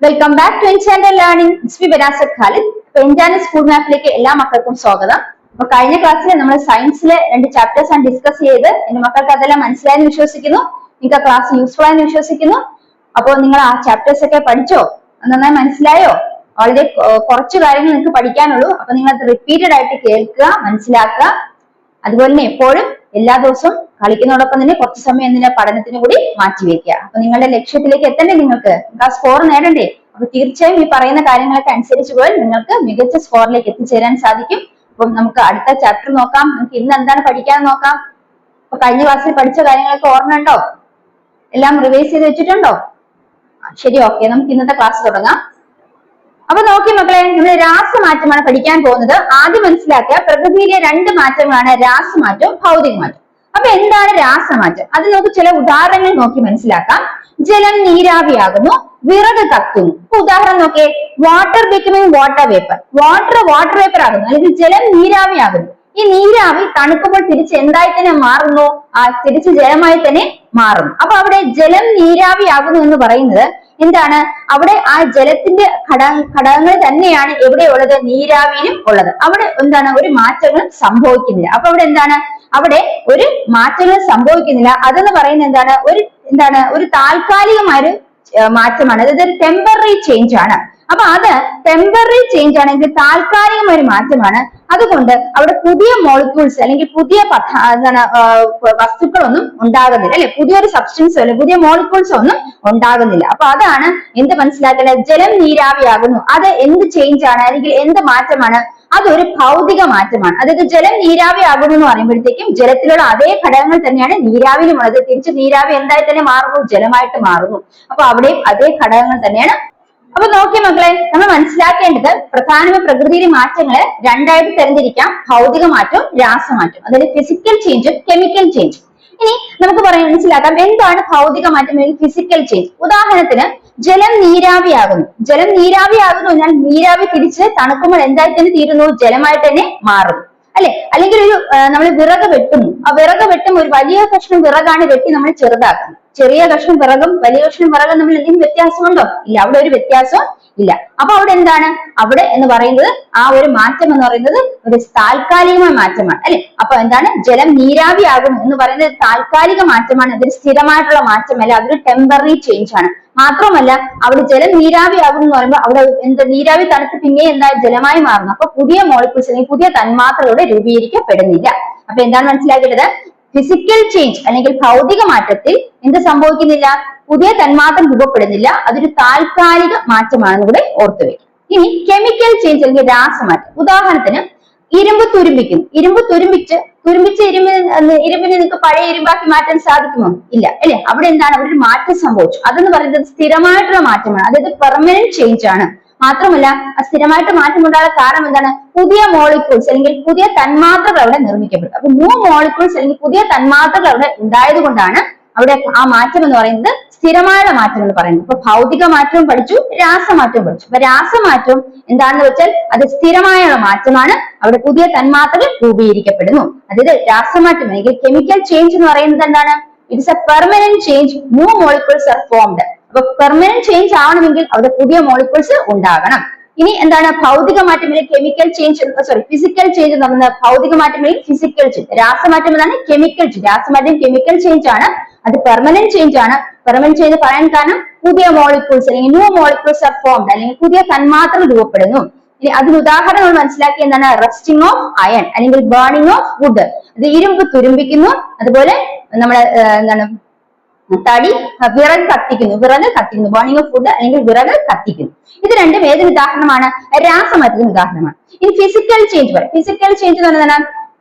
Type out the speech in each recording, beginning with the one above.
Welcome back to enchanted learning. It's me Banasath Khalid. Enchanted school മാപ്പിലേക്ക് എല്ലാ മക്കൾക്കും സ്വാഗതം. അപ്പൊ കഴിഞ്ഞ ക്ലാസ്സിൽ നമ്മൾ സയൻസിലെ 2 ചാപ്റ്റേഴ്സ് ആണ് ഡിസ്കസ് ചെയ്ത് എന്റെ മക്കൾക്ക് അതെല്ലാം മനസ്സിലായെന്ന് വിശ്വസിക്കുന്നു. നിങ്ങൾക്ക് ആ ക്ലാസ് യൂസ്ഫുൾ ആയെന്ന് വിശ്വസിക്കുന്നു. അപ്പോൾ നിങ്ങൾ ആ ചാപ്റ്റേഴ്സ് ഒക്കെ പഠിച്ചോ? നന്നായി മനസ്സിലായോ? വളരെ കുറച്ച് കാര്യങ്ങൾ നിങ്ങൾക്ക് പഠിക്കാനുള്ളൂ. അപ്പൊ നിങ്ങൾ അത് റിപ്പീറ്റഡ് ആയിട്ട് കേൾക്കുക, മനസ്സിലാക്കുക. അതുപോലെ തന്നെ എപ്പോഴും എല്ലാ ദിവസവും കളിക്കുന്നതോടൊപ്പം തന്നെ കുറച്ച് സമയം എന്തിനാ പഠനത്തിന് കൂടി മാറ്റിവെക്കുക. അപ്പൊ നിങ്ങളുടെ ലക്ഷ്യത്തിലേക്ക് എത്തണ്ടേ? നിങ്ങൾക്ക് ആ സ്കോർ നേടണ്ടേ? അപ്പൊ തീർച്ചയായും ഈ പറയുന്ന കാര്യങ്ങളൊക്കെ അനുസരിച്ച് പോയാൽ നിങ്ങൾക്ക് മികച്ച സ്കോറിലേക്ക് എത്തിച്ചേരാൻ സാധിക്കും. അപ്പം നമുക്ക് അടുത്ത ചാപ്റ്റർ നോക്കാം. നമുക്ക് ഇന്ന് എന്താണ് പഠിക്കാൻ നോക്കാം. അപ്പൊ കഴിഞ്ഞ ക്ലാസ്സിൽ പഠിച്ച കാര്യങ്ങളൊക്കെ ഓർമ്മയുണ്ടോ? എല്ലാം റിവൈസ് ചെയ്ത് വെച്ചിട്ടുണ്ടോ? ശരി, ഓക്കെ. നമുക്ക് ഇന്നത്തെ ക്ലാസ് തുടങ്ങാം. അപ്പൊ നോക്കി മക്കളെ, നമ്മൾ രാസമാറ്റമാണ് പഠിക്കാൻ പോകുന്നത്. ആദ്യം മനസ്സിലാക്കുക, പ്രകൃതിയിലെ 2 മാറ്റങ്ങളാണ് രാസമാറ്റവും ഭൗതിക മാറ്റവും. അപ്പൊ എന്താണ് രാസമാറ്റം? അത് നമുക്ക് ചില ഉദാഹരണങ്ങൾ നോക്കി മനസ്സിലാക്കാം. ജലം നീരാവിയാകുന്നു, വിറക് കത്തുന്നു. ഉദാഹരണം നോക്കിയേ, water becoming water vapour. Water vapour ആകുന്നു, അല്ലെങ്കിൽ ജലം നീരാവിയാകുന്നു. ഈ നീരാവി തണുക്കുമ്പോൾ തിരിച്ച് എന്തായി തന്നെ മാറുന്നു? തിരിച്ച് ജലമായി തന്നെ മാറുന്നു. അപ്പൊ അവിടെ ജലം നീരാവിയാകുന്നു എന്ന് പറയുന്നത് എന്താണ്? അവിടെ ആ ജലത്തിന്റെ ഘടകങ്ങൾ തന്നെയാണ് എവിടെ ഉള്ളത്? നീരാവിയിലും ഉള്ളത്. അവിടെ എന്താണ്? ഒരു മാറ്റങ്ങൾ സംഭവിക്കുന്നില്ല. അപ്പൊ അവിടെ എന്താണ്? അവിടെ ഒരു മാറ്റങ്ങൾ സംഭവിക്കുന്നില്ല. അതെന്ന് പറയുന്നത് എന്താണ്? ഒരു താൽക്കാലികമായ മാറ്റമാണ്. അതായത് ഒരു ടെമ്പററി ചേഞ്ച് ആണ്. അപ്പൊ അത് ടെമ്പററി ചേഞ്ച് ആണെങ്കിൽ താൽക്കാലികമായ ഒരു മാറ്റമാണ്. അതുകൊണ്ട് അവിടെ പുതിയ മോളിക്യൂൾസ് അല്ലെങ്കിൽ പുതിയ വസ്തുക്കളൊന്നും ഉണ്ടാകുന്നില്ല, അല്ലെ? പുതിയൊരു സബ്സ്റ്റൻസ് അല്ലെ പുതിയ മോളിക്യൂൾസ് ഒന്നും ഉണ്ടാകുന്നില്ല. അപ്പൊ അതാണ് എന്ത് മനസ്സിലാക്കേണ്ടത്? ജലം നീരാവിയാകുന്നു. അത് എന്ത് ചേഞ്ച് ആണ് അല്ലെങ്കിൽ എന്ത് മാറ്റമാണ്? അതൊരു ഭൗതിക മാറ്റമാണ്. അതായത് ജലം നീരാവി ആകുന്നു എന്ന് പറയുമ്പോഴത്തേക്കും ജലത്തിലുള്ള അതേ ഘടകങ്ങൾ തന്നെയാണ് നീരാവിലും ഉള്ളത്. തിരിച്ച് നീരാവി എന്തായി തന്നെ മാറുന്നു? ജലമായിട്ട് മാറുന്നു. അപ്പൊ അവിടെയും അതേ ഘടകങ്ങൾ തന്നെയാണ്. അപ്പൊ നോക്കിയ മക്കളെ, നമ്മൾ മനസ്സിലാക്കേണ്ടത് പ്രധാനമായും പ്രകൃതിയിലെ മാറ്റങ്ങളെ 2ആയിട്ട് തരംതിരിക്കാം: ഭൗതിക മാറ്റവും രാസമാറ്റവും. അതായത് ഫിസിക്കൽ ചേഞ്ചും കെമിക്കൽ ചേഞ്ചും. ഇനി നമുക്ക് മനസ്സിലാക്കാം എന്താണ് ഭൗതിക മാറ്റം അല്ലെങ്കിൽ ഫിസിക്കൽ ചേഞ്ച്. ഉദാഹരണത്തിന്, ജലം നീരാവിയാകുന്നു. ജലം നീരാവിയാകുന്നു എന്നാൽ നീരാവി തിരിച്ച് തണുക്കുമ്പോൾ എന്തായി തന്നെ തീരുന്നു? ജലമായിട്ട് തന്നെ മാറുന്നു, അല്ലെ? അല്ലെങ്കിൽ നമ്മൾ വിറക് വെട്ടുന്നു. ആ വിറക് വെട്ടും ഒരു വലിയ കഷ്ണം വിറകാണ് വെട്ടി നമ്മൾ ചെറുതാക്കുന്നത്. ചെറിയ കഷ്ണം വിറകും വലിയ കഷ്ണം വിറകും തമ്മിൽ എന്തെങ്കിലും വ്യത്യാസമുണ്ടോ? ഇല്ല, അവിടെ ഒരു വ്യത്യാസവും ഇല്ല. അപ്പൊ അവിടെ എന്താണ്? അവിടെ എന്ന് പറയുന്നത് ആ ഒരു മാറ്റം എന്ന് പറയുന്നത് ഒരു താൽക്കാലികമായ മാറ്റമാണ്, അല്ലെ? അപ്പൊ എന്താണ്? ജലം നീരാവിയാകുന്നു എന്ന് പറയുന്നത് താൽക്കാലിക മാറ്റമാണ്. അതൊരു സ്ഥിരമായിട്ടുള്ള മാറ്റമല്ല, അതൊരു ടെമ്പററി ചേഞ്ച് ആണ്. മാത്രമല്ല, അവിടെ ജലം നീരാവിയാകുന്നു എന്ന് പറയുമ്പോൾ അവിടെ നീരാവി തണുത്ത് പിന്നെ ജലമായി മാറുന്നു. അപ്പൊ പുതിയ മോളിക്യൂൾസ് അല്ലെങ്കിൽ പുതിയ തന്മാത്രകളുടെ രൂപീകരിക്കപ്പെടുന്നില്ല. അപ്പൊ എന്താണ് മനസ്സിലാക്കേണ്ടത്? ഫിസിക്കൽ ചേഞ്ച് അല്ലെങ്കിൽ ഭൗതിക മാറ്റത്തിൽ എന്ത് സംഭവിക്കുന്നില്ല? പുതിയ തന്മാത്രം രൂപപ്പെടുന്നില്ല. അതൊരു താൽക്കാലിക മാറ്റമാണെന്ന് കൂടെ ഓർത്തു വയ്ക്കും. ഇനി കെമിക്കൽ ചേഞ്ച് അല്ലെങ്കിൽ രാസമാറ്റം. ഉദാഹരണത്തിന്, ഇരുമ്പ് തുരുമ്പിക്കുന്നു. ഇരുമ്പ് തുരുമ്പിച്ച് ഇരുമ്പിനെ നിങ്ങൾക്ക് പഴയ ഇരുമ്പാക്കി മാറ്റാൻ സാധിക്കുമോ? ഇല്ല, അല്ലെ? അവിടെ എന്താണ്? അവിടെ ഒരു മാറ്റം സംഭവിച്ചു. അതെന്ന് പറയുന്നത് സ്ഥിരമായിട്ടുള്ള മാറ്റമാണ്. അതായത് പെർമനന്റ് ചേഞ്ച് ആണ്. മാത്രമല്ല, സ്ഥിരമായിട്ട് മാറ്റം ഉണ്ടാകാൻ കാരണം എന്താണ്? പുതിയ മോളിക്യൂൾസ് അല്ലെങ്കിൽ പുതിയ തന്മാത്രകൾ അവിടെ നിർമ്മിക്കപ്പെട്ടു. അപ്പൊ ന്യൂ മോളിക്യൂൾസ് അല്ലെങ്കിൽ പുതിയ തന്മാത്രകൾ അവിടെ ഉണ്ടായത് കൊണ്ടാണ് അവിടെ ആ മാറ്റം എന്ന് പറയുന്നത് സ്ഥിരമായ മാറ്റം എന്ന് പറയുന്നത്. അപ്പൊ ഭൗതിക മാറ്റവും പഠിച്ചു, രാസമാറ്റവും പഠിച്ചു. അപ്പൊ രാസമാറ്റവും എന്താണെന്ന് വെച്ചാൽ അത് സ്ഥിരമായ മാറ്റമാണ്. അവിടെ പുതിയ തന്മാത്രകൾ രൂപീകരിക്കപ്പെടുന്നു. അതായത് രാസമാറ്റം അല്ലെങ്കിൽ കെമിക്കൽ ചേഞ്ച് എന്ന് പറയുന്നത് എന്താണ്? It's A permanent change. New molecules are formed. അപ്പൊ പെർമനന്റ് ചേഞ്ച് ആവണമെങ്കിൽ അവിടെ പുതിയ മോളിക്യൂൾസ് ഉണ്ടാകണം. ഇനി എന്താണ്? ഭൗതിക മാറ്റം അല്ലെങ്കിൽ കെമിക്കൽ ചേഞ്ച്, ഫിസിക്കൽ ചേഞ്ച് എന്ന് പറയുന്നത് ഭൗതിക മാറ്റം അല്ലെങ്കിൽ ഫിസിക്കൽ ചേഞ്ച്. രാസമാറ്റം എന്നാണ് കെമിക്കൽ ചേഞ്ച്. രാസമാറ്റം കെമിക്കൽ ചേഞ്ച് ആണ്. അത് പെർമനന്റ് ചേഞ്ച് ആണ്. പെർമനന്റ് ചേഞ്ച് പറയാൻ കാരണം പുതിയ മോളിക്യൂൾസ് അല്ലെങ്കിൽ ന്യൂ മോളിക്യൂൾസ് ആർ ഫോംഡ്, അല്ലെങ്കിൽ പുതിയ തന്മാത്രകൾ രൂപപ്പെടുന്നു. ഇനി അതിന് ഉദാഹരണങ്ങൾ മനസ്സിലാക്കി എന്താണ്? റസ്റ്റിംഗ് ഓഫ് അയൺ അല്ലെങ്കിൽ ബേണിംഗ് ഓഫ് വുഡ്. അത് ഇരുമ്പ് തുരുമ്പിക്കുന്നു. അതുപോലെ നമ്മുടെ വിറക് കത്തിക്കുന്നു. ബേണിംഗ് ഓഫ് വുഡ് അല്ലെങ്കിൽ വിറക് കത്തിക്കുന്നു. ഇത് രണ്ടും ഏതിന് ഉദാഹരണമാണ്? രാസമാറ്റത്തിന് ഉദാഹരണമാണ്. ഇനി ഫിസിക്കൽ ചേഞ്ച് പറയാം. ഫിസിക്കൽ ചേഞ്ച് എന്ന് പറഞ്ഞാൽ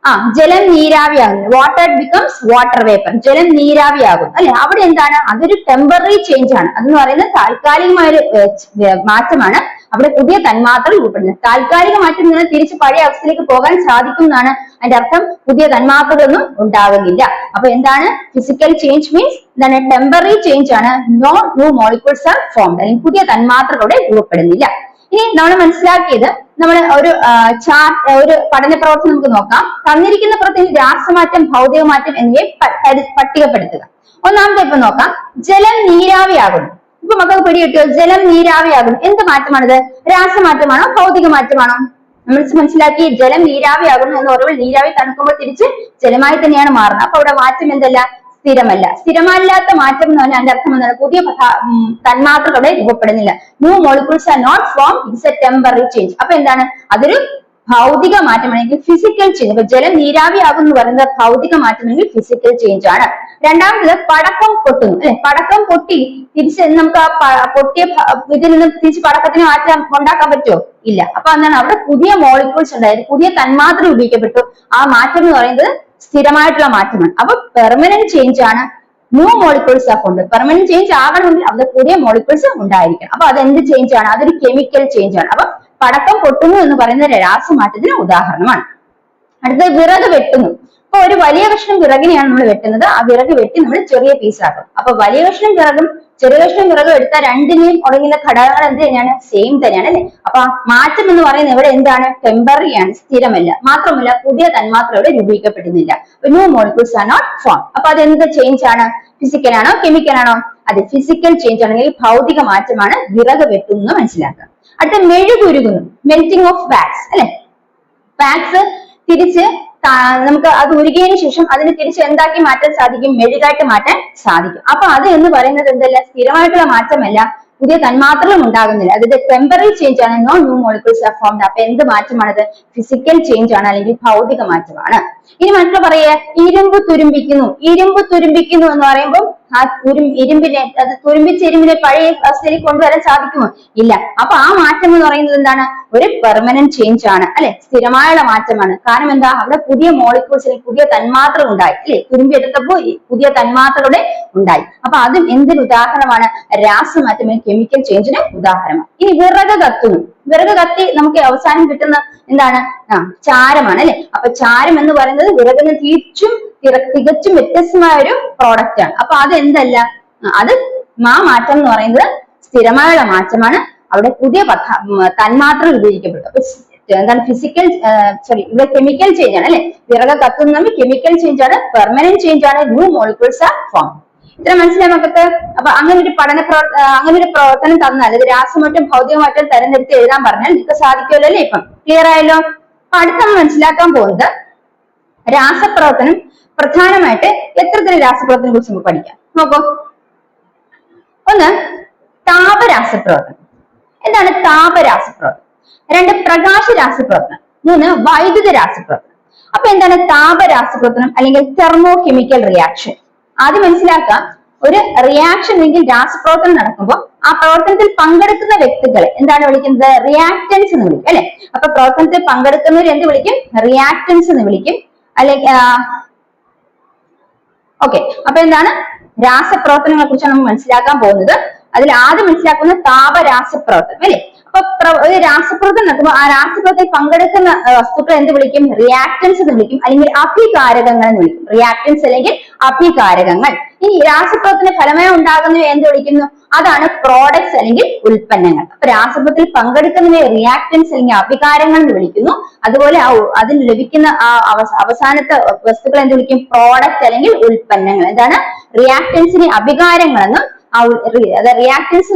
ജലം നീരാവിയാകുന്നു. Water becomes water vapour. ജലം നീരാവിയാകും, അല്ലെ? അവിടെ എന്താണ്? അതൊരു ടെമ്പററി ചേഞ്ച് ആണ്. അതെന്ന് പറയുന്നത് താൽക്കാലികമായ ഒരു മാറ്റമാണ്. അവിടെ പുതിയ തന്മാത്രകൾ രൂപപ്പെടുന്നത്. താൽക്കാലിക മാറ്റം നിന്ന് തിരിച്ച് പഴയ അവസ്ഥയിലേക്ക് പോകാൻ സാധിക്കും എന്നാണ് അതിന്റെ അർത്ഥം. പുതിയ തന്മാത്രകളൊന്നും ഉണ്ടാകുന്നില്ല. അപ്പൊ എന്താണ്? ഫിസിക്കൽ ചേഞ്ച് മീൻസ് എന്താണ്? ടെമ്പററി ചേഞ്ച് ആണ്. No new molecules are formed, അല്ലെങ്കിൽ പുതിയ തന്മാത്രകളുടെ രൂപപ്പെടുന്നില്ല. ഇനി നമ്മൾ മനസ്സിലാക്കിയത് നമ്മൾ ഒരു പഠന പ്രവർത്തനം നമുക്ക് നോക്കാം. തന്നിരിക്കുന്ന പ്രവർത്തനം രാസമാറ്റം, ഭൗതിക മാറ്റം എന്നിവയെ പട്ടികപ്പെടുത്തുക. ഒന്നാമത്തെ ഇപ്പൊ നോക്കാം. ജലം നീരാവിയാകുന്നു. ഇപ്പൊ മക്കൾക്ക് പിടികിട്ടോ? ജലം നീരാവിയാകുന്നു. എന്ത് മാറ്റമാണിത്? രാസമാറ്റമാണോ ഭൗതിക മാറ്റമാണോ? നമ്മൾ മനസ്സിലാക്കി ജലം നീരാവിയാകുന്നു എന്ന് പറയുമ്പോൾ നീരാവി തണുക്കുമ്പോൾ തിരിച്ച് ജലമായി തന്നെയാണ് മാറുന്നത്. അപ്പൊ അവിടെ മാറ്റം എന്തല്ല? സ്ഥിരമല്ല. സ്ഥിരമല്ലാത്ത മാറ്റം എന്ന് പറഞ്ഞാൽ അതിന്റെ അർത്ഥം എന്താണ്? പുതിയ തന്മാത്രകൾ അവിടെ രൂപപ്പെടുന്നില്ല. New molecules are not form, it's a temporary change. അപ്പൊ എന്താണ്? അതൊരു ഭൗതിക മാറ്റമാണെങ്കിൽ ഫിസിക്കൽ ചേഞ്ച്. ഇപ്പൊ ജലം നീരാവിയാകും എന്ന് പറയുന്നത് ഭൗതിക മാറ്റമെങ്കിൽ ഫിസിക്കൽ ചേഞ്ച് ആണ്. രണ്ടാമത് പടക്കം പൊട്ടുന്നു, അല്ലെ? പടക്കം പൊട്ടി തിരിച്ച് നമുക്ക് ആ പൊട്ടിയ ഇതിൽ നിന്ന് തിരിച്ച് പടക്കത്തിന് മാറ്റം ഉണ്ടാക്കാൻ പറ്റുമോ? ഇല്ല. അപ്പൊ എന്താണ്? അവിടെ പുതിയ മോളിക്യൂൾസ് ഉണ്ടായത്, പുതിയ തന്മാത്ര ഉപയോഗിക്കപ്പെട്ടു. ആ മാറ്റം എന്ന് പറയുന്നത് സ്ഥിരമായിട്ടുള്ള മാറ്റമാണ്. അപ്പൊ പെർമനന്റ് ചേഞ്ച് ആണ്. ന്യൂ മോളിക്യൂൾസ് ആ കൊണ്ട് പെർമനന്റ് ചേഞ്ച് ആകണമെങ്കിൽ അവിടെ പുതിയ മോളിക്യൂൾസ് ഉണ്ടായിരിക്കണം. അപ്പൊ അതെന്ത് ചേഞ്ച് ആണ്? അതൊരു കെമിക്കൽ ചേഞ്ച് ആണ്. അപ്പൊ പടക്കം പൊട്ടുന്നു എന്ന് പറയുന്നത് രാസമാറ്റത്തിന് ഉദാഹരണമാണ്. അടുത്തത് വിറക് വെട്ടുന്നു. അപ്പൊ ഒരു വലിയ കഷ്ണം വിറകിനെയാണ് നമ്മൾ വെട്ടുന്നത്. ആ വിറക് വെട്ടി നമ്മൾ ചെറിയ പീസാക്കും. അപ്പൊ വലിയ കഷ്ണം വിറകും ചെറിയ കഷ്ണം വിറകും എടുത്താൽ രണ്ടിനെയും ഉടങ്ങിയ ഘടകങ്ങൾ എന്ത് തന്നെയാണ്? സെയിം തന്നെയാണ്, അല്ലെ? അപ്പൊ മാറ്റം എന്ന് പറയുന്നത് ഇവിടെ എന്താണ്? ടെമ്പററി ആണ്, സ്ഥിരമല്ല. മാത്രമല്ല പുതിയ തന്മാത്ര ഇവിടെ രൂപീകരിക്കപ്പെടുന്നില്ല. New molecules are not form. അപ്പൊ അതെന്ത് ചേഞ്ച് ആണ്? ഫിസിക്കൽ ആണോ കെമിക്കൽ ആണോ? അത് ഫിസിക്കൽ ചേഞ്ച് ആണെങ്കിൽ ഭൗതിക മാറ്റമാണ് വിറക് വെട്ടുന്നത് മനസ്സിലാക്കുക. അടുത്ത മെഴുകുരുകുന്നു, മെൽറ്റിംഗ് ഓഫ് വാക്സ്, അല്ലെ? വാക്സ് തിരിച്ച് നമുക്ക് അത് ഉരുകിയതിനു ശേഷം അതിന് തിരിച്ച് എന്താക്കി മാറ്റാൻ സാധിക്കും? മെഴുകായിട്ട് മാറ്റാൻ സാധിക്കും. അപ്പൊ അത് എന്ന് പറയുന്നത് എന്തല്ല? സ്ഥിരമായിട്ടുള്ള മാറ്റമല്ല, പുതിയ തന്മാത്രകളും ഉണ്ടാകുന്നില്ല. അതായത് ടെമ്പററി ചേഞ്ച് ആണ്. No new molecules are formed. അപ്പൊ എന്ത് മാറ്റമാണത്? ഫിസിക്കൽ ചേഞ്ച് ആണ്, അല്ലെങ്കിൽ ഭൗതിക മാറ്റമാണ്. ഇനി മനസ്സിൽ പറയുക, ഇരുമ്പ് തുരുമ്പിക്കുന്നു. ഇരുമ്പ് തുരുമ്പിക്കുന്നു എന്ന് പറയുമ്പോൾ ആ ഇരുമ്പിനെ അത് തുരുമ്പിച്ച ഇരുമ്പിനെ പഴയ അവസ്ഥയിലേക്ക് കൊണ്ടുവരാൻ സാധിക്കുമോ? ഇല്ല. അപ്പൊ ആ മാറ്റം എന്ന് പറയുന്നത് എന്താണ്? ഒരു പെർമനന്റ് ചേഞ്ച് ആണ്, അല്ലെ? സ്ഥിരമായുള്ള മാറ്റമാണ്. കാരണം എന്താ? അവിടെ പുതിയ മോളിക്യൂൾസ്, പുതിയ തന്മാത്രകൾ ഉണ്ടായി, അല്ലെ? തുരുമ്പി എടുത്തപ്പോ പുതിയ തന്മാത്രകളുടെ ഉണ്ടായി. അപ്പൊ അതും എന്തിന് ഉദാഹരണമാണ്? രാസമാറ്റം, കെമിക്കൽ ചേഞ്ചിന് ഉദാഹരണമാണ്. ഇനി വിറക് കത്തുന്നു. വിറക് കത്തി നമുക്ക് അവസാനം കിട്ടുന്ന എന്താണ്? ചാരമാണ്, അല്ലെ? അപ്പൊ ചാരം എന്ന് പറയുന്നത് വിറകിന് തികച്ചും വ്യത്യസ്തമായ ഒരു പ്രോഡക്റ്റ് ആണ്. അപ്പൊ അത് എന്തല്ല? അത് മാറ്റം എന്ന് പറയുന്നത് സ്ഥിരമായുള്ള മാറ്റമാണ്. അവിടെ പുതിയ തന്മാത്ര ഉപയോഗിക്കപ്പെട്ടു. അപ്പൊ എന്താണ്? ഫിസിക്കൽ ഇവിടെ കെമിക്കൽ ചേഞ്ച് ആണ്, അല്ലെ? വിറക് കത്തുന്ന കെമിക്കൽ ചേഞ്ച് ആണ്, പെർമനന്റ് ചേഞ്ച് ആണ്, ന്യൂ മോളിക്യൂൾസ് ആർ ഫോം. ഇത്ര മനസ്സിലായി മക്കൾക്ക്? അപ്പൊ അങ്ങനെ ഒരു പ്രവർത്തനം തന്നാൽ, അത് രാസമാറ്റം ഭൗതിക മാറ്റം തരംതിരിച്ച് എഴുതാൻ പറഞ്ഞാൽ നിങ്ങൾക്ക് സാധിക്കുമല്ലോ, അല്ലെ? ഇപ്പം ക്ലിയർ ആയല്ലോ? അപ്പൊ അടുത്ത നമ്മൾ മനസ്സിലാക്കാൻ പോകുന്നത് രാസപ്രവർത്തനം. പ്രധാനമായിട്ട് എത്ര തരം രാസപ്രവർത്തനത്തെ കുറിച്ച് നമുക്ക് പഠിക്കാം. നോക്കൂ. ഒന്ന്, താപരാസപ്രവർത്തനം. എന്താണ് താപരാസപ്രവർത്തനം? രണ്ട്, പ്രകാശ രാസപ്രവർത്തനം. മൂന്ന്, വൈദ്യുത രാസപ്രവർത്തനം. അപ്പൊ എന്താണ് താപരാസപ്രവർത്തനം അല്ലെങ്കിൽ തെർമോ കെമിക്കൽ റിയാക്ഷൻ? ആദ്യം മനസ്സിലാക്കാം, ഒരു റിയാക്ഷൻ അല്ലെങ്കിൽ രാസപ്രവർത്തനം നടക്കുമ്പോൾ ആ പ്രവർത്തനത്തിൽ പങ്കെടുക്കുന്ന വ്യക്തികളെ എന്താണ് വിളിക്കുന്നത്? റിയാക്ടൻസ് എന്ന് വിളിക്കും, അല്ലെ? അപ്പൊ പ്രവർത്തനത്തിൽ പങ്കെടുക്കുന്നവർ എന്ത് വിളിക്കും? റിയാക്ടൻസ് എന്ന് വിളിക്കും, അല്ലെങ്കിൽ ഓക്കെ. അപ്പൊ എന്താണ്? രാസപ്രവർത്തനങ്ങളെ കുറിച്ചാണ് നമ്മൾ മനസ്സിലാക്കാൻ പോകുന്നത്. അതിൽ ആദ്യം മനസ്സിലാക്കുന്നത് താപരാസപ്രവർത്തനം, അല്ലെ? അപ്പൊ ഒരു രാസപ്രവർത്തനം നടക്കുമ്പോൾ ആ രാസപ്രവർത്തനത്തിൽ പങ്കെടുക്കുന്ന വസ്തുക്കൾ എന്ത് വിളിക്കും? റിയാക്ടൻസ് എന്ന് വിളിക്കും, അല്ലെങ്കിൽ അഭികാരകങ്ങൾ എന്ന് വിളിക്കും. റിയാക്ടൻസ് അല്ലെങ്കിൽ അഭികാരകങ്ങൾ. ഇനി രാസപ്രവർത്തന ഫലമായി ഉണ്ടാകുന്നവ എന്ത് വിളിക്കുന്നു? അതാണ് പ്രോഡക്ട്സ് അല്ലെങ്കിൽ ഉൽപ്പന്നങ്ങൾ. അപ്പൊ രാസപ്രവർത്തനത്തിൽ പങ്കെടുക്കുന്നവയെ റിയാക്ടൻസ് അല്ലെങ്കിൽ അഭികാരങ്ങൾ എന്ന് വിളിക്കുന്നു. അതുപോലെ അതിന് ലഭിക്കുന്ന അവസാനത്തെ വസ്തുക്കൾ എന്ത് വിളിക്കും? പ്രോഡക്റ്റ് അല്ലെങ്കിൽ ഉൽപ്പന്നങ്ങൾ. എന്താണ്? റിയാക്ടൻസിനെ അഭികാരങ്ങളെന്നും റിയാക്ടൻസ്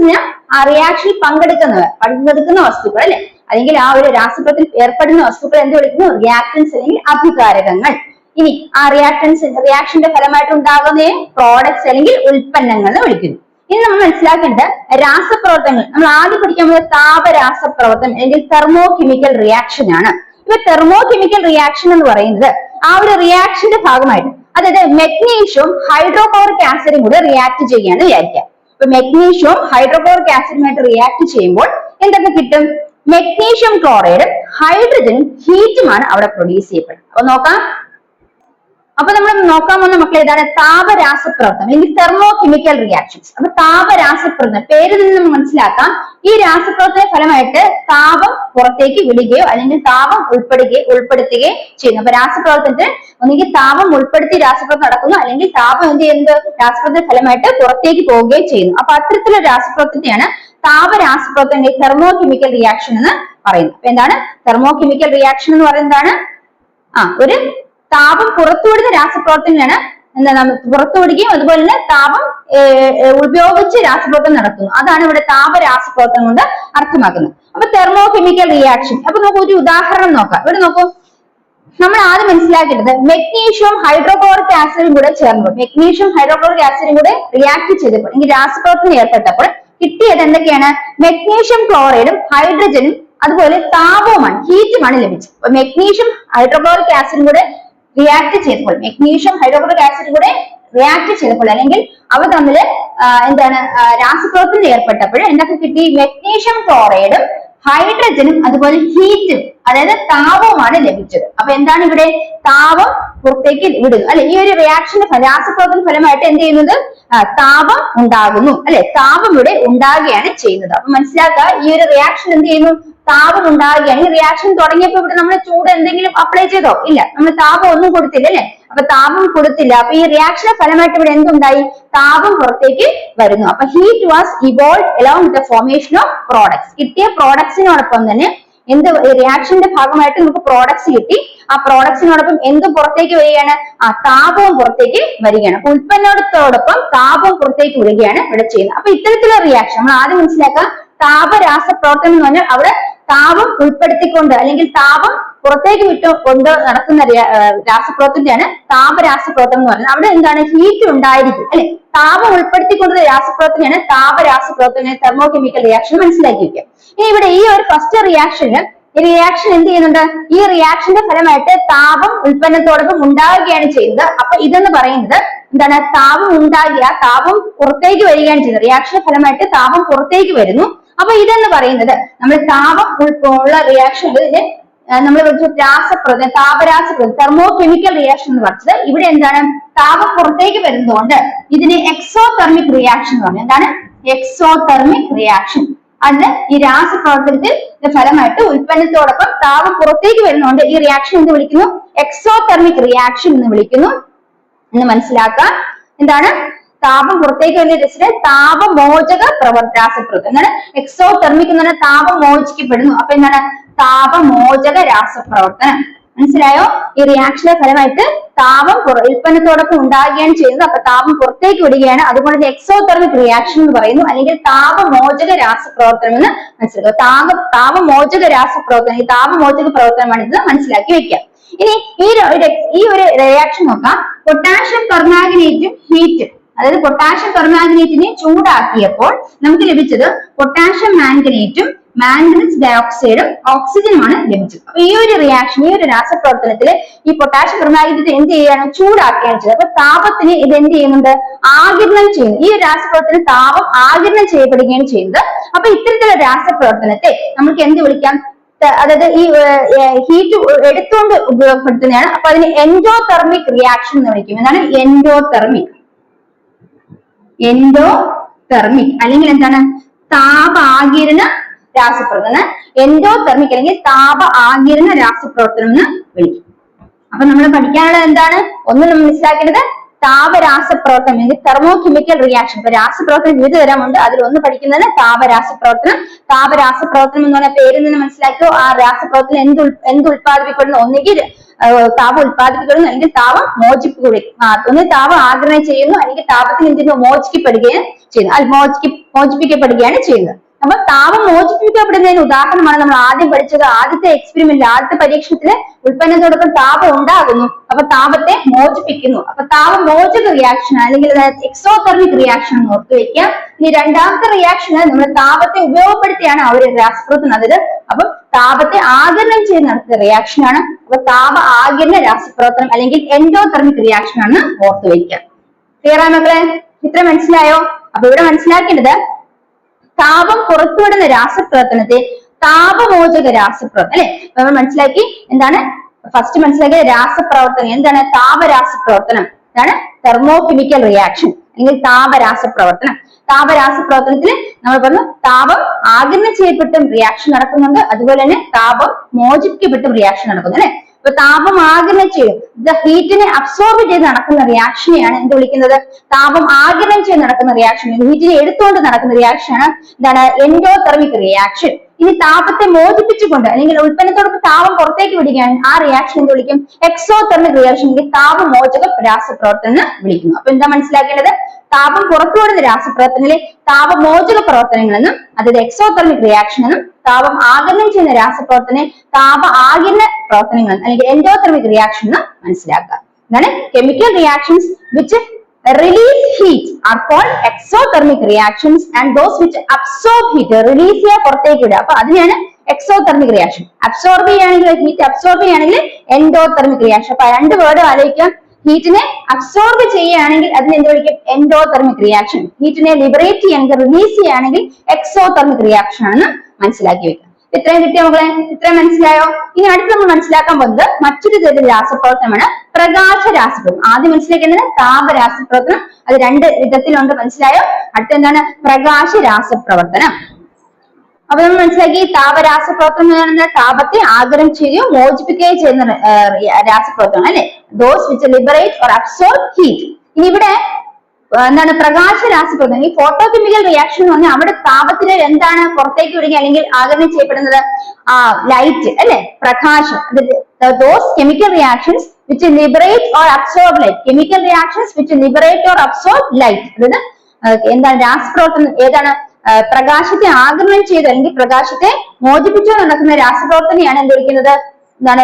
ആ റിയാക്ഷനിൽ പങ്കെടുക്കുന്ന വസ്തുക്കൾ, അല്ലെ? അല്ലെങ്കിൽ ആ ഒരു രാസപ്രവർത്തനത്തിൽ ഏർപ്പെടുന്ന വസ്തുക്കൾ എന്ത് വിളിക്കുന്നു? റിയാക്ടൻസ് അല്ലെങ്കിൽ അഭികാരകങ്ങൾ. ഇനി ആ റിയാക്ഷന്റെ ഫലമായിട്ട് ഉണ്ടാകുന്ന പ്രോഡക്ട്സ് അല്ലെങ്കിൽ ഉൽപ്പന്നങ്ങൾ എന്ന് വിളിക്കുന്നു. ഇനി നമ്മൾ മനസ്സിലാക്കേണ്ടത് രാസപ്രവർത്തനങ്ങൾ. നമ്മൾ ആദ്യം പഠിക്കാൻ പോകുന്നത് താപരാസപ്രവർത്തനം അല്ലെങ്കിൽ തെർമോ കെമിക്കൽ റിയാക്ഷൻ ആണ്. ഇപ്പൊ തെർമോ കെമിക്കൽ റിയാക്ഷൻ എന്ന് പറയുന്നത് ആ ഒരു റിയാക്ഷന്റെ ഭാഗമായിട്ട്, അതായത് മെഗ്നീഷ്യവും ഹൈഡ്രോക്ലോറിക് ആസിഡും കൂടെ റിയാക്ട് ചെയ്യാന്ന് വിചാരിക്കാം. ഇപ്പൊ മെഗ്നീഷ്യവും ഹൈഡ്രോക്ലോറിക് ആസിഡുമായിട്ട് റിയാക്ട് ചെയ്യുമ്പോൾ എന്തൊക്കെ കിട്ടും? മെഗ്നീഷ്യം ക്ലോറൈഡും ഹൈഡ്രജനും ഹീറ്റുമാണ് അവിടെ പ്രൊഡ്യൂസ് ചെയ്യപ്പെടുന്നത്. അപ്പൊ നോക്കാം. അപ്പൊ നമ്മൾ നോക്കാൻ പോകുന്ന മക്കൾ ഏതാണ്? താപരാസപ്രവർത്തനം അല്ലെങ്കിൽ തെർമോ കെമിക്കൽ റിയാക്ഷൻസ്. അപ്പൊ താപരാസപ്രവർത്തനം പേരിൽ നിന്ന് നമുക്ക് മനസ്സിലാക്കാം, ഈ രാസപ്രവർത്തന ഫലമായിട്ട് താപം പുറത്തേക്ക് വിടുകയോ അല്ലെങ്കിൽ താപം ഉൾപ്പെടുത്തുകയോ ചെയ്യുന്നു. അപ്പൊ രാസപ്രവർത്തനത്തിൽ ഒന്നുകിൽ താപം ഉൾപ്പെടുത്തി രാസപ്രവർത്തനം നടക്കുന്നു, അല്ലെങ്കിൽ താപം എന്ത് ചെയ്യുന്നത്? രാസപ്രവർത്തന ഫലമായിട്ട് പുറത്തേക്ക് പോവുകയും ചെയ്യുന്നു. അപ്പൊ അത്തരത്തിലുള്ള രാസപ്രവർത്തനത്തെയാണ് താപരാസപ്രവർത്തനം തെർമോ കെമിക്കൽ റിയാക്ഷൻ എന്ന് പറയുന്നത്. അപ്പൊ എന്താണ് തെർമോ കെമിക്കൽ റിയാക്ഷൻ എന്ന് പറയുന്നതാണ്? ഒരു താപം പുറത്തുവിടുന്ന രാസപ്രവർത്തനമാണ് എന്താണ് പുറത്തുവിടുകയും അതുപോലെ തന്നെ താപം ഉപയോഗിച്ച് രാസപ്രവർത്തനം നടത്തുന്നു. അതാണ് ഇവിടെ താപരാസപ്രവർത്തനം കൊണ്ട് അർത്ഥമാക്കുന്നത്. അപ്പൊ തെർമോ കെമിക്കൽ റിയാക്ഷൻ. അപ്പൊ നമുക്ക് ഒരു ഉദാഹരണം നോക്കാം. ഇവിടെ നോക്കൂ, നമ്മൾ ആദ്യം മനസ്സിലാക്കേണ്ടത് മെഗ്നീഷ്യം ഹൈഡ്രോക്ലോറിക് ആസിഡും കൂടെ ചേർന്നപ്പോൾ, മെഗ്നീഷ്യം ഹൈഡ്രോക്ലോറിക് ആസിഡും കൂടെ റിയാക്ട് ചെയ്തപ്പോൾ അല്ലെങ്കിൽ രാസപ്രവർത്തനം ഏർപ്പെട്ടപ്പോൾ കിട്ടിയത് എന്തൊക്കെയാണ്? മെഗ്നീഷ്യം ക്ലോറൈഡും ഹൈഡ്രജനും അതുപോലെ താപവുമാണ്, ഹീറ്റുമാണ് ലഭിച്ചത്. അപ്പൊ മെഗ്നീഷ്യം ഹൈഡ്രോക്ലോറിക് ആസിഡും കൂടെ റിയാക്ട് ചെയ്തപ്പോൾ, മെഗ്നീഷ്യം ഹൈഡ്രോക്ലോറിക് ആസിഡും കൂടെ റിയാക്ട് ചെയ്തപ്പോൾ അല്ലെങ്കിൽ അവ തമ്മിൽ എന്താണ് രാസപ്രവർത്തനം ഏർപ്പെട്ടപ്പോൾ എന്തൊക്കെ കിട്ടി? മെഗ്നീഷ്യം ക്ലോറൈഡും ഹൈഡ്രജനും അതുപോലെ ഹീറ്റും അതായത് താപവുമാണ് ലഭിച്ചത്. അപ്പൊ എന്താണ് ഇവിടെ? താപം പുറത്തേക്ക് വിടുന്നു അല്ലെ? ഈ ഒരു റിയാക്ഷന്റെ രാസപ്രവർത്തന ഫലമായിട്ട് എന്ത് ചെയ്യുന്നത്? താപം ഉണ്ടാകുന്നു അല്ലെ? താപം ഇവിടെ ഉണ്ടാകുകയാണ് ചെയ്യുന്നത്. അപ്പൊ മനസ്സിലാക്കുക, ഈ ഒരു റിയാക്ഷൻ എന്ത് ചെയ്യുന്നു? താപം ഉണ്ടാകുകയാണ്. ഈ റിയാക്ഷൻ തുടങ്ങിയപ്പോൾ ഇവിടെ നമ്മൾ ചൂട് എന്തെങ്കിലും അപ്ലൈ ചെയ്തോ? ഇല്ല, നമ്മൾ താപം ഒന്നും കൊടുത്തില്ല അല്ലെ? അപ്പൊ താപം കൊടുത്തില്ല. അപ്പൊ ഈ റിയാക്ഷന്റെ ഫലമായിട്ട് ഇവിടെ എന്തുണ്ടായി? താപം പുറത്തേക്ക് വരുന്നു. അപ്പൊ heat was evolve along with the formation of products. കിട്ടിയ പ്രോഡക്ട്സിനോടൊപ്പം തന്നെ എന്ത് റിയാക്ഷന്റെ ഭാഗമായിട്ട് നമുക്ക് പ്രോഡക്ട്സ് കിട്ടി. ആ പ്രോഡക്ട്സിനോടൊപ്പം എന്തും പുറത്തേക്ക് വരികയാണ്? ആ താപവും പുറത്തേക്ക് വരികയാണ്. അപ്പൊ ഉൽപ്പന്നത്തോടൊപ്പം താപവും പുറത്തേക്ക് വരികയാണ് ഇവിടെ ചെയ്യുന്നത്. അപ്പൊ ഇത്തരത്തിലുള്ള റിയാക്ഷൻ നമ്മൾ ആദ്യം മനസ്സിലാക്കാം. താപരാസപ്രവർത്തനം എന്ന് പറഞ്ഞാൽ അവിടെ താപം ഉൾപ്പെടുത്തിക്കൊണ്ട് അല്ലെങ്കിൽ താപം പുറത്തേക്ക് വിട്ടുകൊണ്ട് നടത്തുന്ന രാസപ്രവർത്തനത്തെയാണ് താപരാസപ്രവർത്തനം എന്ന് പറയുന്നത്. അവിടെ എന്താണ്? ഹീറ്റ് ഉണ്ടായിരിക്കും അല്ലെ? താപം ഉൾപ്പെടുത്തിക്കൊണ്ടുള്ള രാസപ്രവർത്തനമാണ് താപരാസപ്രവർത്തനം, തെർമോ കെമിക്കൽ റിയാക്ഷൻ മനസ്സിലാക്കി വെക്കുക. ഇനി ഇവിടെ ഈ ഒരു ഫസ്റ്റ് റിയാക്ഷന് ഈ റിയാക്ഷൻ എന്ത് ചെയ്യുന്നുണ്ട്? ഈ റിയാക്ഷന്റെ ഫലമായിട്ട് താപം ഉൽപ്പന്നത്തോടൊപ്പം ഉണ്ടാവുകയാണ് ചെയ്യുന്നത്. അപ്പൊ ഇതെന്ന് പറയുന്നത് എന്താണ്? താപം ഉണ്ടാകിയ താപം പുറത്തേക്ക് വരികയാണ് ചെയ്യുന്നത്. റിയാക്ഷന്റെ ഫലമായിട്ട് താപം പുറത്തേക്ക് വരുന്നു. അപ്പൊ ഇതെന്ന് പറയുന്നത് നമ്മൾ താപം ഉള്ള റിയാക്ഷൻ നമ്മൾ രാസപ്രവർത്തനം, താപരാസപ്രവർത്തനം, തെർമോ കെമിക്കൽ റിയാക്ഷൻ എന്ന് പറഞ്ഞത് ഇവിടെ എന്താണ്? താപം പുറത്തേക്ക് വരുന്നതുകൊണ്ട് ഇതിന് എക്സോതെർമിക് റിയാക്ഷൻ എന്ന് പറഞ്ഞത്. എന്താണ്? Exothermic reaction. അത് ഈ രാസപ്രവർത്തനത്തിന്റെ ഫലമായിട്ട് ഉൽപ്പന്നത്തോടൊപ്പം താപം പുറത്തേക്ക് വരുന്നതുകൊണ്ട് ഈ റിയാക്ഷൻ എന്ത് വിളിക്കുന്നു? എക്സോതെർമിക് റിയാക്ഷൻ എന്ന് വിളിക്കുന്നു എന്ന് മനസ്സിലാക്കാം. എന്താണ്? താപം പുറത്തേക്ക് വരുന്ന രസത്തെ താപമോചക രാസപ്രവർത്തനം. എന്താണ്? എക്സോതെർമിക് എന്ന് പറഞ്ഞാൽ താപം മോചിക്കപ്പെടുന്നു. അപ്പൊ എന്താണ്? താപമോചക രാസപ്രവർത്തനം. മനസ്സിലായോ? ഈ റിയാക്ഷന്റെ ഫലമായിട്ട് താപം ഉൽപ്പന്നത്തോടൊപ്പം ഉണ്ടാകുകയാണ് ചെയ്യുന്നത്. അപ്പൊ താപം പുറത്തേക്ക് വിടുകയാണ്. അതുകൊണ്ട് എക്സോതെർമിക് റിയാക്ഷൻ എന്ന് പറയുന്നു, അല്ലെങ്കിൽ താപമോചക രാസപ്രവർത്തനം എന്ന് മനസ്സിലാക്കുക. താപമോചക രാസപ്രവർത്തനം, ഈ താപമോചക പ്രവർത്തനമാണ് ഇത് മനസ്സിലാക്കി വെക്കുക. ഇനി ഈ ഒരു റിയാക്ഷൻ നോക്കാം. പൊട്ടാഷ്യം പെർമാംഗനേറ്റും ഹീറ്റും, അതായത് പൊട്ടാഷ്യം പെർമാംഗനേറ്റിനെ ചൂടാക്കിയപ്പോൾ നമുക്ക് ലഭിച്ചത് പൊട്ടാഷ്യം മാംഗനേറ്റും മാംഗനീസ് ഡയോക്സൈഡും ഓക്സിജനുമാണ് ലഭിച്ചത്. അപ്പൊ ഈ ഒരു റിയാക്ഷൻ, ഈ ഒരു രാസപ്രവർത്തനത്തിൽ ഈ പൊട്ടാഷ്യം പെർമാംഗനേറ്റ് എന്ത് ചെയ്യുകയാണ്? ചൂടാക്കുകയാണ് ചെയ്തത്. അപ്പൊ താപത്തിന് ഇത് എന്ത് ചെയ്യുന്നുണ്ട്? ആഗിരണം ചെയ്യുന്നു. ഈ രാസപ്രവർത്തനം താപം ആഗിരണം ചെയ്യപ്പെടുകയാണ് ചെയ്യുന്നത്. അപ്പൊ ഇത്തരത്തിലുള്ള രാസപ്രവർത്തനത്തെ നമുക്ക് എന്ത് വിളിക്കാം? അതായത് ഈ ഹീറ്റ് എടുത്തുകൊണ്ട് ഉപയോഗപ്പെടുത്തുന്നതാണ്. അപ്പൊ അതിന് എൻഡോതെർമിക് റിയാക്ഷൻ എന്ന് വിളിക്കും. എന്താണ്? എൻഡോതെർമിക് അല്ലെങ്കിൽ എന്താണ്? താപാകിരണ രാസപ്രവർത്തനം. എൻഡോതെർമിക് അല്ലെങ്കിൽ താപ ആകിരണ രാസപ്രവർത്തനം എന്ന് വിളിക്കും. അപ്പൊ നമ്മൾ പഠിക്കാനുള്ളത് എന്താണ്? ഒന്ന് നമ്മൾ മനസ്സിലാക്കേണ്ടത് താപരാസപ്രവർത്തനം അല്ലെങ്കിൽ തെർമോ കെമിക്കൽ റിയാക്ഷൻ. ഇപ്പൊ രാസപ്രവർത്തനം വിവിധ തരമുണ്ട്. അതിൽ ഒന്ന് പഠിക്കുന്നത് താപരാസപ്രവർത്തനം. താപരാസപ്രവർത്തനം എന്ന് പറഞ്ഞ പേരിൽ നിന്ന് മനസ്സിലാക്കിയോ ആ രാസപ്രവർത്തനം എന്ത് ഉത്പാദിപ്പിക്കുന്നു? ഒന്നുകിൽ താപം ഉത്പാദിപ്പിക്കുന്നു അല്ലെങ്കിൽ താപം മോചിപ്പിക്കുകയും, ഒന്ന് താപം ആഗിരണം ചെയ്യുന്നു അല്ലെങ്കിൽ താപത്തിന് എന്തിനു മോചിക്കപ്പെടുകയും ചെയ്യുന്നു, മോചിപ്പിക്കപ്പെടുകയാണ് ചെയ്യുന്നത്. അപ്പൊ താപം മോചിപ്പിക്കപ്പെടുന്നതിന് ഉദാഹരണമാണ് നമ്മൾ ആദ്യം പഠിച്ചത്. ആദ്യത്തെ എക്സ്പെരിമെന്റ്, ആദ്യത്തെ പരീക്ഷണത്തിൽ ഉൽപ്പന്നത്തോടൊപ്പം താപം ഉണ്ടാകുന്നു, അപ്പൊ താപത്തെ മോചിപ്പിക്കുന്നു. അപ്പൊ താപമോചക റിയാക്ഷൻ അല്ലെങ്കിൽ എക്സോതെർമിക് റിയാക്ഷൻ എന്ന് ഓർത്തു വെക്കുക. ഇനി രണ്ടാമത്തെ റിയാക്ഷന് നമ്മൾ താപത്തെ ഉപയോഗപ്പെടുത്തിയാണ് ആ ഒരു രാസപ്രവർത്തനം നടന്നത്. അപ്പൊ താപത്തെ ആഗിരണം ചെയ്ത് നടത്തിയ റിയാക്ഷൻ ആണ്. അപ്പൊ താപ ആഗിരണ രാസപ്രവർത്തനം അല്ലെങ്കിൽ എൻഡോതെർമിക് റിയാക്ഷൻ ആണ് ഓർത്തു വെക്കുക. ക്ലിയർ ആണ് മക്കളെ? ഇത്ര മനസ്സിലായോ? അപ്പൊ ഇവിടെ മനസ്സിലാക്കേണ്ടത് താപം പുറത്തുവിടുന്ന രാസപ്രവർത്തനത്തെ താപമോചക രാസപ്രവർത്തനം അല്ലെ? നമ്മൾ മനസ്സിലാക്കി എന്താണ്? ഫസ്റ്റ് മനസ്സിലാക്കിയ രാസപ്രവർത്തനം എന്താണ്? താപരാസപ്രവർത്തനം. ഇതാണ് തെർമോ കെമിക്കൽ റിയാക്ഷൻ അല്ലെങ്കിൽ താപരാസപ്രവർത്തനം. താപരാസപ്രവർത്തനത്തിൽ നമ്മൾ പറഞ്ഞു താപം ആഗിരണം ചെയ്യപ്പെട്ടും റിയാക്ഷൻ നടക്കുന്നുണ്ട്, അതുപോലെ തന്നെ താപം മോചിപ്പിക്കപ്പെട്ടും റിയാക്ഷൻ നടക്കുന്നു അല്ലെ? അപ്പൊ താപം ആഗിരണം ചെയ്യും, ഹീറ്റിനെ അബ്സോർബ് ചെയ്ത് നടക്കുന്ന റിയാക്ഷനെയാണ് എന്ത് വിളിക്കുന്നത്? താപം ആഗിരണം ചെയ്ത് നടക്കുന്ന റിയാക്ഷൻ, ഹീറ്റിനെ എടുത്തുകൊണ്ട് നടക്കുന്ന റിയാക്ഷനാണ് എന്താണ്? Endothermic reaction. ഇനി താപത്തെ മോചിപ്പിച്ചുകൊണ്ട് അല്ലെങ്കിൽ ഉൽപ്പന്നത്തോടൊപ്പം താപം പുറത്തേക്ക് വിടുകയാണ് ആ റിയാക്ഷൻ എന്ത് വിളിക്കും? എക്സോതെർമിക് റിയാക്ഷൻ, താപമോചക രാസപ്രവർത്തനം എന്ന് വിളിക്കുന്നു. അപ്പൊ എന്താ മനസ്സിലാക്കേണ്ടത്? താപം പുറത്തുവിടുന്ന രാസപ്രവർത്തനങ്ങളെ താപമോചക പ്രവർത്തനങ്ങൾ എന്നും, അതായത് എക്സോതെർമിക് റിയാക്ഷൻ എന്നും, താപം ആഗിരണം ചെയ്യുന്ന രാസപ്രവർത്തനെ താപ ആഗിരണ പ്രവർത്തനങ്ങൾ അല്ലെങ്കിൽ എൻഡോതെർമിക് റിയാക്ഷൻ എന്നും മനസ്സിലാക്കുക. എന്താണ്? Chemical reactions which release heat are called exothermic reactions and those which absorb heat, release ചെയ്യാ പുറത്തേക്ക് വിടുക, അപ്പൊ അതിനെയാണ് എക്സോതെർമിക് റിയാക്ഷൻ. അബ്സോർബ് ചെയ്യുകയാണെങ്കിൽ ഹീറ്റ് അബ്സോർബ് ചെയ്യുകയാണെങ്കിൽ എൻഡോതെർമിക് റിയാക്ഷൻ. അപ്പൊ രണ്ട് വേർഡ് ആലോചിക്കാം. ഹീറ്റിനെ അബ്സോർബ് ചെയ്യുകയാണെങ്കിൽ അതിനെ എന്ത് വിളിക്കും? Endothermic reaction. ഹീറ്റിനെ ലിബറേറ്റ് ചെയ്യുകയാണെങ്കിൽ റിലീസ് ചെയ്യുകയാണെങ്കിൽ എക്സോതെർമിക് റിയാക്ഷൻ ആണെന്ന് മനസ്സിലാക്കി വെക്കുക. ഇത്രയും കിട്ടിയ മക്കളെ? ഇത്രയും മനസ്സിലായോ? ഇനി അടുത്ത് നമ്മൾ മനസ്സിലാക്കാൻ പോകുന്നത് മറ്റൊരു തരം രാസപ്രവർത്തനമാണ് പ്രകാശ രാസപ്രവർത്തനം. ആദ്യം മനസ്സിലാക്കേണ്ടത് താപരാസപ്രവർത്തനം, അത് രണ്ട് വിധത്തിലുണ്ട്, മനസ്സിലായോ? അടുത്ത എന്താണ്? പ്രകാശ രാസപ്രവർത്തനം. അപ്പൊ നമ്മൾ മനസ്സിലാക്കി താപരാസപ്രവർത്തനം എന്ന് പറയുന്നത് താപത്തെ ആഗിരണം ചെയ്യുകയോ മോചിപ്പിക്കുകയോ ചെയ്യുന്ന രാസപ്രവർത്തനം അല്ലെ, those which liberate or absorb heat. ഇനി ഇവിടെ എന്താണ് പ്രകാശ രാസപ്രവർത്തനം? ഈ ഫോട്ടോ കെമിക്കൽ റിയാക്ഷൻ എന്ന് പറഞ്ഞാൽ അവിടെ താപത്തിന് എന്താണ് പുറത്തേക്ക് വിടുക അല്ലെങ്കിൽ ആഗിരണം ചെയ്യപ്പെടുന്നത്? ലൈറ്റ് അല്ലെ, പ്രകാശം. Those chemical reactions which liberate or absorb light, chemical reactions which liberate or absorb light. അതായത് എന്താണ് രാസപ്രവർത്തനം? ഏതാണ്? പ്രകാശത്തെ ആഗിരണം ചെയ്ത് അല്ലെങ്കിൽ പ്രകാശത്തെ മോചിപ്പിച്ചു നടക്കുന്ന രാസപ്രവർത്തനയാണ് എന്ത് വിളിക്കുന്നത്? എന്താണ്?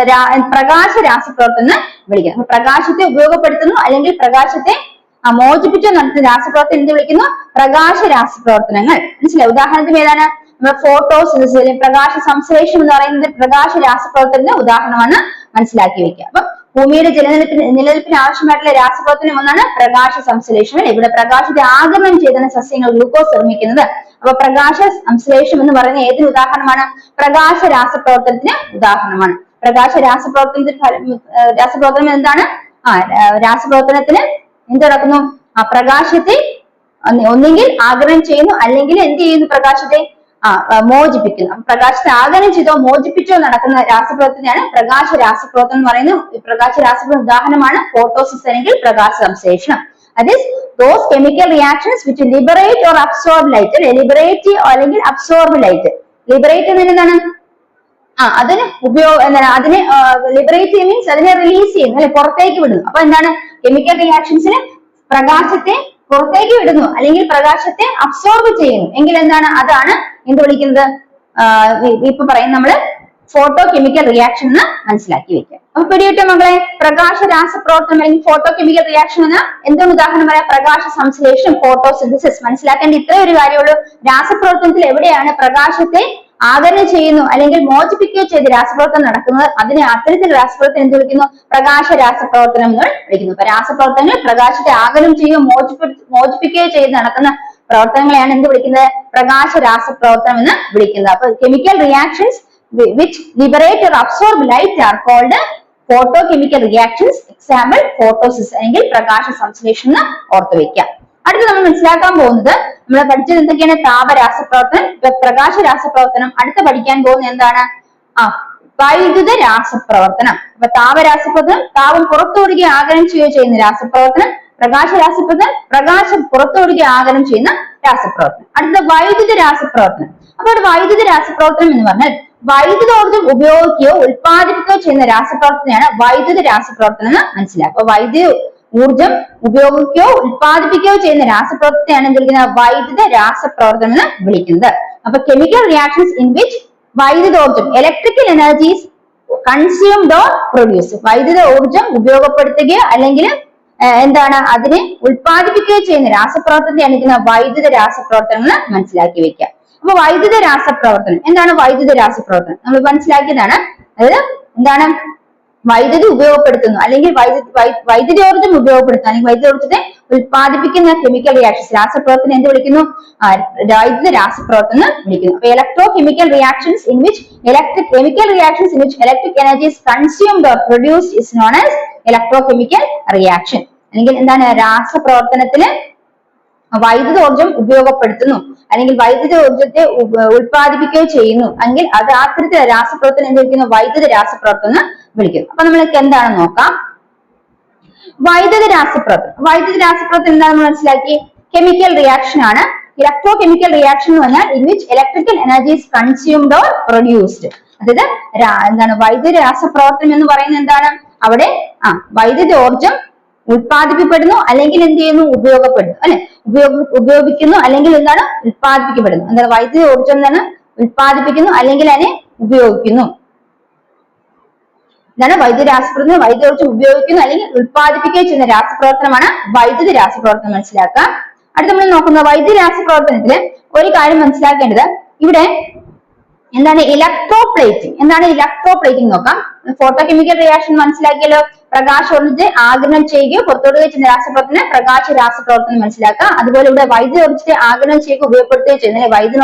പ്രകാശ രാസപ്രവർത്തനം എന്ന് വിളിക്കുന്നത്. പ്രകാശത്തെ ഉപയോഗപ്പെടുത്തുന്നു അല്ലെങ്കിൽ പ്രകാശത്തെ മോചിപ്പിച്ചു നടത്തുന്ന രാസപ്രവർത്തനം എന്ത് വിളിക്കുന്നു? പ്രകാശ രാസപ്രവർത്തനങ്ങൾ. മനസ്സിലായി? ഉദാഹരണത്തിന് ഏതാണ്? ഫോട്ടോസിന്തസിസ്, പ്രകാശ സംശ്ലേഷണം എന്ന് പറയുന്നത് പ്രകാശ രാസപ്രവർത്തനത്തിന്റെ ഉദാഹരണമാണ്, മനസ്സിലാക്കി വെക്കുക. അപ്പൊ ഭൂമിയുടെ നിലനിൽപ്പിന് ആവശ്യമായിട്ടുള്ള രാസപ്രവർത്തനം ഒന്നാണ് പ്രകാശ സംശ്ലേഷണം. ഇവിടെ പ്രകാശത്തെ ആഗിരണം ചെയ്താണ് സസ്യങ്ങൾ ഗ്ലൂക്കോസ് നിർമ്മിക്കുന്നത്. അപ്പൊ പ്രകാശ സംശ്ലേഷണം എന്ന് പറയുന്ന ഏതിന് ഉദാഹരണമാണ്? പ്രകാശ രാസപ്രവർത്തനത്തിന് ഉദാഹരണമാണ്. പ്രകാശ രാസപ്രവർത്തനം എന്താണ്? രാസപ്രവർത്തനത്തിന് എന്ത് നടക്കുന്നു? പ്രകാശത്തെ ഒന്നെങ്കിൽ ആഗിരണം ചെയ്യുന്നു അല്ലെങ്കിൽ എന്ത് ചെയ്യുന്നു? പ്രകാശത്തെ മോചിപ്പിക്കുന്നു. പ്രകാശത്തെ ആഗിരണം ചെയ്തോ മോചിപ്പിച്ചോ നടക്കുന്ന രാസപ്രവർത്തനമാണ് പ്രകാശ രാസപ്രവർത്തനം എന്ന് പറയുന്നത്. പ്രകാശ രാസപ്രവർത്തന ഉദാഹരണമാണ് ഫോട്ടോസിസ് അല്ലെങ്കിൽ പ്രകാശ സംശ്ലേഷണം. that is those chemical reactions which liberate or absorb light. liberate അല്ലെങ്കിൽ absorb light. liberate എന്താണ്? അതിന് അതിനെ ലിബറേറ്റ് മീൻസ് അതിനെ റിലീസ് ചെയ്യുന്നു അല്ലെ, പുറത്തേക്ക് വിടുന്നു. അപ്പൊ എന്താണ്? കെമിക്കൽ റിയാക്ഷൻസിന് പ്രകാശത്തെ പുറത്തേക്ക് വിടുന്നു അല്ലെങ്കിൽ പ്രകാശത്തെ അബ്സോർബ് ചെയ്യുന്നു എങ്കിൽ എന്താണ്? അതാണ് എന്ത് വിളിക്കുന്നത്? ഇപ്പൊ പറയും നമ്മള് ഫോട്ടോ കെമിക്കൽ റിയാക്ഷൻ എന്ന് മനസ്സിലാക്കി വെക്കുക. അപ്പൊ പിടികിട്ടോ മക്കളെ? പ്രകാശ രാസപ്രവർത്തനം അല്ലെങ്കിൽ ഫോട്ടോ കെമിക്കൽ റിയാക്ഷൻ എന്ന എന്താണ് ഉദാഹരണം പറയാം? പ്രകാശ സംശ്ലേഷണം, ഫോട്ടോസിന്തസിസ്. മനസ്സിലാക്കേണ്ട ഇത്രേ ഒരു കാര്യമുള്ളൂ. രാസപ്രവർത്തനത്തിൽ എവിടെയാണ് പ്രകാശത്തെ ആഗിരണം ചെയ്യുന്നു അല്ലെങ്കിൽ മോചിപ്പിക്കുകയോ ചെയ്ത് രാസപ്രവർത്തനം നടക്കുന്നത്, അതിനെ അത്തരത്തിൽ രാസപ്രവർത്തനം എന്ത് വിളിക്കുന്നു? പ്രകാശ രാസപ്രവർത്തനം എന്ന് വിളിക്കുന്നു. അപ്പൊ രാസപ്രവർത്തനങ്ങൾ പ്രകാശത്തെ ആഗിരണം ചെയ്യുകയോ മോചിപ്പിക്കുകയോ ചെയ്ത് നടക്കുന്ന പ്രവർത്തനങ്ങളെയാണ് എന്ത് വിളിക്കുന്നത്? പ്രകാശ രാസപ്രവർത്തനം എന്ന് വിളിക്കുന്നത്. അപ്പൊ chemical reactions which liberate or absorb light are called photochemical reactions. Example photosynthesis അല്ലെങ്കിൽ പ്രകാശ സംശ്ലേഷണം എന്ന് ഓർത്തു വെക്കാം. അടുത്ത് നമ്മൾ മനസ്സിലാക്കാൻ പോകുന്നത് നമ്മൾ പഠിച്ചത് എന്തൊക്കെയാണ്? താപരാസപ്രവർത്തനം, പ്രകാശ രാസപ്രവർത്തനം. അടുത്ത് പഠിക്കാൻ പോകുന്നത് എന്താണ്? വൈദ്യുത രാസപ്രവർത്തനം. അപ്പൊ താപരാസപ്രവർത്തനം താപം പുറത്തുവിടുകയോ ആഗിരണം ചെയ്യുകയോ ചെയ്യുന്ന രാസപ്രവർത്തനം. പ്രകാശ രാസപ്രവർത്തനം പ്രകാശം പുറത്തുവിടുകയോ ആഗിരണം ചെയ്യുന്ന രാസപ്രവർത്തനം. അടുത്ത വൈദ്യുത രാസപ്രവർത്തനം. അപ്പൊ വൈദ്യുത രാസപ്രവർത്തനം എന്ന് പറഞ്ഞാൽ വൈദ്യുതോർജ്ജം ഉപയോഗിക്കുകയോ ഉൽപ്പാദിപ്പിക്കുകയോ ചെയ്യുന്ന രാസപ്രവർത്തനമാണ് വൈദ്യുത രാസപ്രവർത്തനം എന്ന് മനസ്സിലാക്കുക. അപ്പൊ വൈദ്യുത ഊർജം ഉപയോഗിക്കുകയോ ഉൽപ്പാദിപ്പിക്കുകയോ ചെയ്യുന്ന രാസപ്രവർത്തനമാണ് എന്ത് വിളിക്കുന്നത്? വൈദ്യുത രാസപ്രവർത്തനം എന്ന് വിളിക്കുന്നത്. അപ്പൊ കെമിക്കൽ റിയാക്ഷൻസ് ഇൻ വിച്ച് വൈദ്യുതോർജം electrical energies consumed or produce. വൈദ്യുത ഊർജം ഉപയോഗപ്പെടുത്തുകയോ അല്ലെങ്കിൽ എന്താണ് അതിനെ ഉൽപ്പാദിപ്പിക്കുകയോ ചെയ്യുന്ന രാസപ്രവർത്തനത്തെയാണ് വൈദ്യുത രാസപ്രവർത്തനം എന്ന് മനസ്സിലാക്കി വെക്കുക. അപ്പൊ വൈദ്യുത രാസപ്രവർത്തനം എന്താണ്? വൈദ്യുത രാസപ്രവർത്തനം നമ്മൾ മനസ്സിലാക്കിയതാണ്. അതായത് എന്താണ്? വൈദ്യുതി ഉപയോഗപ്പെടുത്തുന്നു അല്ലെങ്കിൽ വൈദ്യുതോർജ്ജം ഉപയോഗപ്പെടുത്തുന്നു അല്ലെങ്കിൽ വൈദ്യുതോർജ്ജത്തെ ഉൽപ്പാദിപ്പിക്കുന്ന കെമിക്കൽ റിയാക്ഷൻസ് രാസപ്രവർത്തനം എന്ത് വിളിക്കുന്നു? വൈദ്യുത രാസപ്രവർത്തനം എന്ന് വിളിക്കുന്നു. അപ്പൊ electro chemical reactions in which electric energy is consumed or produced is known as electrochemical reaction. അല്ലെങ്കിൽ എന്താണ്? രാസപ്രവർത്തനത്തില് വൈദ്യുതോർജ്ജം ഉപയോഗപ്പെടുത്തുന്നു അല്ലെങ്കിൽ വൈദ്യുതോർജ്ജത്തെ ഉൽപ്പാദിപ്പിക്കുകയോ ചെയ്യുന്നു എങ്കിൽ അത് അത്തരത്തിലുള്ള രാസപ്രവർത്തനം എന്ത് വിളിക്കുന്നു? വൈദ്യുത രാസപ്രവർത്തനം എന്ന് വിളിക്കുന്നു. അപ്പൊ നമ്മൾക്ക് എന്താണെന്ന് നോക്കാം. വൈദ്യുത രാസപ്രവർത്തനം എന്താണെന്ന് മനസ്സിലാക്കി. കെമിക്കൽ റിയാക്ഷൻ ആണ്. ഇലക്ട്രോ കെമിക്കൽ റിയാക്ഷൻ എന്ന് പറഞ്ഞാൽ in which electrical energy is consumed or produced. അതായത് എന്താണ് വൈദ്യുത രാസപ്രവർത്തനം എന്ന് പറയുന്നത് എന്താണ്? അവിടെ വൈദ്യുതോർജം ഉത്പാദിപ്പിക്കപ്പെടുന്നു അല്ലെങ്കിൽ എന്ത് ചെയ്യുന്നു? ഉപയോഗപ്പെടുന്നു അല്ലെ, ഉപയോഗിക്കുന്നു അല്ലെങ്കിൽ എന്താണ്? ഉത്പാദിപ്പിക്കപ്പെടുന്നു. എന്താണ് വൈദ്യുത ഊർജ്ജം എന്താണ്? ഉത്പാദിപ്പിക്കുന്നു അല്ലെങ്കിൽ അതിനെ ഉപയോഗിക്കുന്നു. എന്താണ് വൈദ്യുത രാസപ്രവർത്തനം? വൈദ്യുതോർജ്ജം ഉപയോഗിക്കുന്നു അല്ലെങ്കിൽ ഉത്പാദിപ്പിക്കുകയും ചെയ്യുന്ന രാസപ്രവർത്തനമാണ് വൈദ്യുത രാസപ്രവർത്തനം. മനസ്സിലാക്കുക. അടുത്ത നമ്മൾ നോക്കുന്ന വൈദ്യുത രാസപ്രവർത്തനത്തില് ഒരു കാര്യം മനസ്സിലാക്കേണ്ടത്, ഇവിടെ എന്താണ് ഇലക്ട്രോപ്ലേറ്റിംഗ്. എന്താണ് ഇലക്ട്രോപ്ലേറ്റിംഗ് നോക്കാം. ഫോട്ടോ കെമിക്കൽ റിയാക്ഷൻ മനസ്സിലാക്കിയല്ലോ. പ്രകാശോർജ്ജത്തെ ആഗിരണം ചെയ്യുകയോ പുറത്തോടുകയോ ചെയ്യുന്ന രാസപ്രവർത്തനം പ്രകാശ രാസപ്രവർത്തനം മനസ്സിലാക്കുക. അതുപോലെ ഇവിടെ വൈദ്യുതോർജ്ജത്തെ ആഗിരണം ചെയ്യുകയോ ഉപയോഗപ്പെടുത്തുകയോ ചെയ്യുന്ന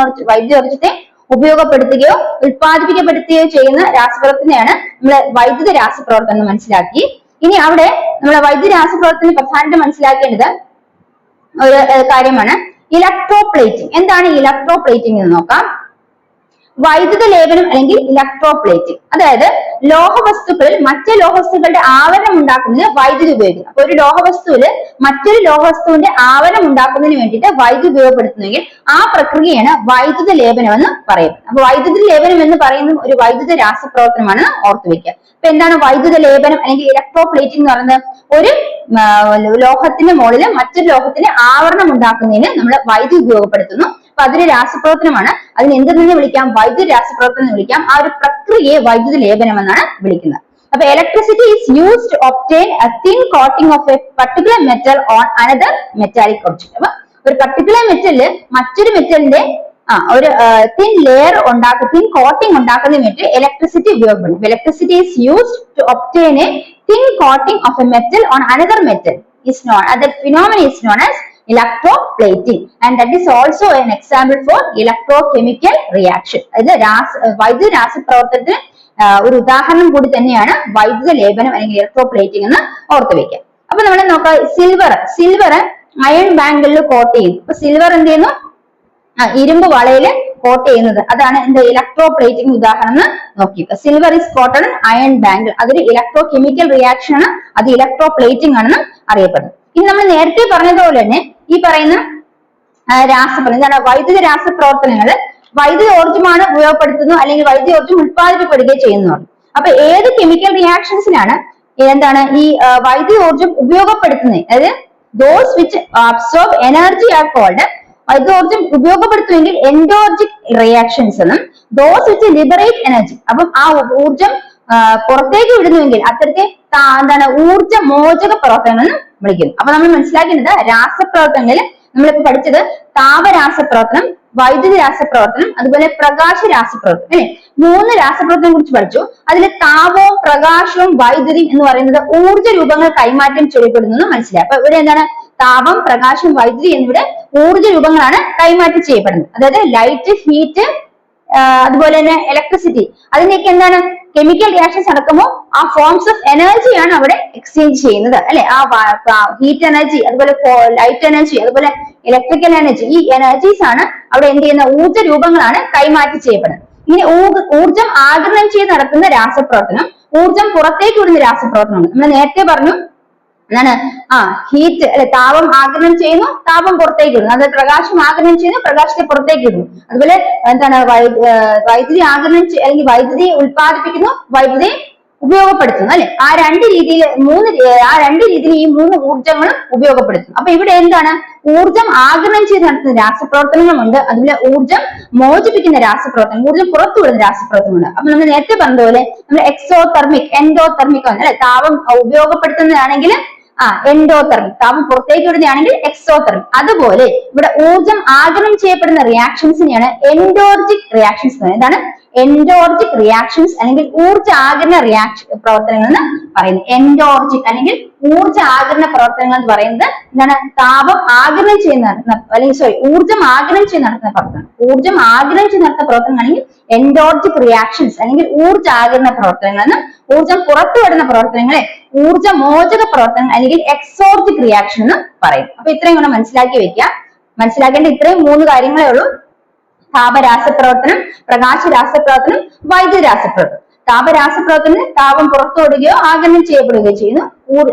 വൈദ്യുതോർജ്ജത്തെ ഉപയോഗപ്പെടുത്തുകയോ ഉത്പാദിപ്പിക്കപ്പെടുത്തുകയോ ചെയ്യുന്ന രാസപ്രവർത്തനമാണ് നമ്മള് വൈദ്യുത രാസപ്രവർത്തനം എന്ന് മനസ്സിലാക്കി. ഇനി അവിടെ നമ്മളെ വൈദ്യുത രാസപ്രവർത്തനം പ്രധാനമായിട്ട് മനസ്സിലാക്കേണ്ടത് ഒരു കാര്യമാണ് ഇലക്ട്രോപ്ലേറ്റിംഗ്. എന്താണ് ഇലക്ട്രോപ്ലേറ്റിംഗ് എന്ന് നോക്കാം. വൈദ്യുത ലേപനം അല്ലെങ്കിൽ ഇലക്ട്രോപ്ലേറ്റിംഗ്, അതായത് ലോഹവസ്തുക്കളിൽ മറ്റ് ലോഹവസ്തുക്കളുടെ ആവരണം ഉണ്ടാക്കുന്നതിന് വൈദ്യുതി ഉപയോഗിക്കുന്നു. അപ്പൊ ഒരു ലോഹവസ്തുവില് മറ്റൊരു ലോഹവസ്തുവിന്റെ ആവരണം ഉണ്ടാക്കുന്നതിന് വേണ്ടിയിട്ട് വൈദ്യുതി ഉപയോഗപ്പെടുത്തുന്നെങ്കിൽ ആ പ്രക്രിയയാണ് വൈദ്യുത ലേപനം എന്ന് പറയുന്നത്. അപ്പൊ വൈദ്യുത ലേപനം എന്ന് പറയുന്നത് ഒരു വൈദ്യുത രാസപ്രവർത്തനമാണെന്ന് ഓർത്തുവെക്കുക. അപ്പൊ എന്താണ് വൈദ്യുത ലേപനം അല്ലെങ്കിൽ ഇലക്ട്രോപ്ലേറ്റിംഗ് എന്ന് പറയുന്നത്? ഒരു ലോഹത്തിന്റെ മുകളിൽ മറ്റൊരു ലോഹത്തിന്റെ ആവരണം ഉണ്ടാക്കുന്നതിന് നമ്മൾ വൈദ്യുതി ഉപയോഗപ്പെടുത്തുന്നു. അപ്പൊ അതൊരു രാസപ്രവർത്തനമാണ്. അതിന് എന്തെന്ന് വിളിക്കാം? വൈദ്യുത രാസപ്രവർത്തനം എന്ന് വിളിക്കാം. ആ ഒരു പ്രക്രിയയെ വൈദ്യുത ലേപനം എന്നാണ് വിളിക്കുന്നത്. അപ്പൊ electricity is used to obtain a thin coating of a particular metal on another metallic object. അപ്പൊ ഒരു പർട്ടിക്കുലർ മെറ്റലില് മറ്റൊരു മെറ്റലിന്റെ ഒരു തിൻ ലെയർ തിൻ കോട്ടിംഗ് ഉണ്ടാക്കുന്നതിന് വേണ്ടി ഇലക്ട്രിസിറ്റി ഉപയോഗപ്പെടുന്നു. Electricity is used to obtain a thin coating of a metal on another metal is known, that phenomenon is known as electroplating, and that is also an example for electrochemical reaction. അതായത് വൈദ്യുത രാസപ്രവർത്തനത്തിന് ഒരു ഉദാഹരണം കൂടി തന്നെയാണ് വൈദ്യുത ലേപനം അല്ലെങ്കിൽ electroplating എന്ന് ഓർത്തു വെക്കാം. അപ്പൊ നമ്മൾ നോക്കാം, സിൽവർ അയൺ ബാങ്കിളിൽ കോട്ട് ചെയ്യുന്നു. അപ്പൊ സിൽവർ എന്ത് ചെയ്യുന്നു? ഇരുമ്പ് വളയില് കോട്ട് ചെയ്യുന്നത്, അതാണ് എന്ത് ഇലക്ട്രോപ്ലേറ്റിംഗ് ഉദാഹരണം എന്ന് നോക്കിയിട്ട്. Silver is coated in iron bangle, അതൊരു ഇലക്ട്രോ കെമിക്കൽ റിയാക്ഷൻ ആണ്, അത് ഇലക്ട്രോപ്ലേറ്റിംഗ് ആണെന്ന് അറിയപ്പെടുന്നു. ഇനി നമ്മൾ നേരത്തെ പറഞ്ഞതുപോലെ തന്നെ ഈ പറയുന്ന എന്താണ് വൈദ്യുത രാസപ്രവർത്തനങ്ങൾ വൈദ്യുത ഊർജ്ജമാണ് ഉപയോഗപ്പെടുത്തുന്നു അല്ലെങ്കിൽ വൈദ്യുത ഊർജ്ജം ഉത്പാദിപ്പിക്കപ്പെടുകയും ചെയ്യുന്നു. അപ്പൊ ഏത് കെമിക്കൽ റിയാക്ഷൻസിനാണ് എന്താണ് ഈ വൈദ്യുത ഊർജ്ജം ഉപയോഗപ്പെടുത്തുന്നത്? അതായത് those which absorb energy are called വൈദ്യുതോർജ്ജം ഉപയോഗപ്പെടുത്തുമെങ്കിൽ എൻഡോർജിക് റിയാക്ഷൻസ് എന്നും, ദോസ് വിച്ച് ലിബറേറ്റ് എനർജി, അപ്പം ആ ഊർജം പുറത്തേക്ക് വിടുന്നുവെങ്കിൽ അത്തരത്തെ എന്താണ് ഊർജ മോചക പ്രവർത്തനങ്ങൾ എന്ന് വിളിക്കുന്നു. അപ്പൊ നമ്മൾ മനസ്സിലാക്കേണ്ടത് രാസപ്രവർത്തനങ്ങളിൽ നമ്മളിപ്പോ പഠിച്ചത് താപരാസപ്രവർത്തനം, വൈദ്യുത രാസപ്രവർത്തനം, അതുപോലെ പ്രകാശ രാസപ്രവർത്തനം അല്ലെ, 3 രാസപ്രവർത്തനം കുറിച്ച് പഠിച്ചു. അതിൽ താപവും പ്രകാശവും വൈദ്യുതിയും എന്ന് പറയുന്നത് ഊർജ്ജ രൂപങ്ങൾ കൈമാറ്റം ചെയ്യപ്പെടുന്നു മനസ്സിലായി. അപ്പൊ ഇവിടെ എന്താണ് താപം, പ്രകാശം, വൈദ്യുതി എന്നിവിടെ ഊർജ്ജ രൂപങ്ങളാണ് കൈമാറ്റം ചെയ്യപ്പെടുന്നത്. അതായത് ലൈറ്റ്, ഹീറ്റ്, അതുപോലെ തന്നെ ഇലക്ട്രിസിറ്റി, അതിന്റെയൊക്കെ എന്താണ് കെമിക്കൽ റിയാക്ഷൻസ് നടക്കുമ്പോൾ ആ ഫോംസ് ഓഫ് എനർജിയാണ് അവിടെ എക്സ്ചേഞ്ച് ചെയ്യുന്നത് അല്ലെ. ആ ഹീറ്റ് എനർജി, അതുപോലെ ലൈറ്റ് എനർജി, അതുപോലെ ഇലക്ട്രിക്കൽ എനർജി, ഈ എനർജീസ് ആണ് അവിടെ എന്ത് ചെയ്യുന്ന ഊർജ്ജ രൂപങ്ങളാണ് കൈമാറ്റം ചെയ്യപ്പെടുന്നത്. ഇനി ഊർജ്ജം ആഗിരണം ചെയ്ത് നടത്തുന്ന രാസപ്രവർത്തനം, ഊർജ്ജം പുറത്തേക്ക് വിടുന്ന രാസപ്രവർത്തനമാണ്. നമ്മൾ നേരത്തെ പറഞ്ഞു എന്താണ് ഹീറ്റ് അല്ലെ, താപം ആഗിരണം ചെയ്യുന്നു, താപം പുറത്തേക്ക് ഇടുന്നു. അതായത് പ്രകാശം ആഗിരണം ചെയ്യുന്നു, പ്രകാശത്തെ പുറത്തേക്ക് ഇടുന്നു. അതുപോലെ എന്താണ് വൈദ്യുതി ആഗിരണം അല്ലെങ്കിൽ വൈദ്യുതി ഉത്പാദിപ്പിക്കുന്നു, വൈദ്യുതി ഉപയോഗപ്പെടുത്തുന്നു അല്ലെ. ആ രണ്ട് രീതിയിൽ ഈ 3 ഊർജ്ജങ്ങളും ഉപയോഗപ്പെടുത്തുന്നു. അപ്പൊ ഇവിടെ എന്താണ് ഊർജ്ജം ആഗിരണം ചെയ്ത് നടത്തുന്ന രാസപ്രവർത്തനങ്ങളുണ്ട്, അതുപോലെ ഊർജ്ജം മോചിപ്പിക്കുന്ന രാസപ്രവർത്തനം, ഊർജ്ജം പുറത്തുവിടുന്ന രാസപ്രവർത്തനമുണ്ട്. അപ്പൊ നമ്മൾ നേരത്തെ പറഞ്ഞതുപോലെ നമ്മൾ എക്സോതെർമിക്, എൻഡോതെർമിക് അല്ലെ, താപം ഉപയോഗപ്പെടുത്തുന്നതാണെങ്കിൽ എൻഡോതെർമിക്, താപം പുറത്തേക്ക് വിടുന്നതാണെങ്കിൽ എക്സോതെർമിക്. അതുപോലെ ഇവിടെ ഊർജ്ജം ആഗിരണം ചെയ്യപ്പെടുന്ന റിയാക്ഷൻസിനെയാണ് എൻഡോർജിക് റിയാക്ഷൻസ്. എന്താണ് എൻഡോർജിക് റിയാക്ഷൻസ് അല്ലെങ്കിൽ ഊർജ്ജ ആഗിരണ പ്രവർത്തനങ്ങൾ എന്ന് പറയുന്നത്. എൻഡോർജിക് അല്ലെങ്കിൽ ഊർജ്ജ ആഗിരണ പ്രവർത്തനങ്ങൾ എന്ന് പറയുന്നത് എന്താണ് താപം ആഗിരണം ചെയ്ത് നടത്തുന്ന അല്ലെങ്കിൽ ഊർജ്ജം ആഗിരണം ചെയ്ത് നടത്തുന്ന പ്രവർത്തനം. ഊർജ്ജം ആഗിരണം ചെയ്ത് നടത്തുന്ന പ്രവർത്തനങ്ങളാണെങ്കിൽ എൻഡോർജിക് റിയാക്ഷൻസ് അല്ലെങ്കിൽ ഊർജ്ജ ആഗിരണ പ്രവർത്തനങ്ങൾ എന്നും, ഊർജ്ജം പുറത്തുവിടുന്ന പ്രവർത്തനങ്ങളെ ഊർജ്ജ മോചക പ്രവർത്തനങ്ങൾ അല്ലെങ്കിൽ എക്സോർജിക് റിയാക്ഷൻ എന്ന് പറയും. അപ്പൊ ഇത്രയും കൂടെ മനസ്സിലാക്കി വെക്കുക. മനസ്സിലാക്കേണ്ട ഇത്രയും 3 കാര്യങ്ങളേ ഉള്ളൂ: താപരാസപ്രവർത്തനം, പ്രകാശ രാസപ്രവർത്തനം, വൈദ്യുത രാസപ്രവർത്തനം. താപരാസപ്രവർത്തനത്തിന് താപം പുറത്തുവിടുകയോ ആഗിരണം ചെയ്യപ്പെടുകയോ ചെയ്യുന്നു.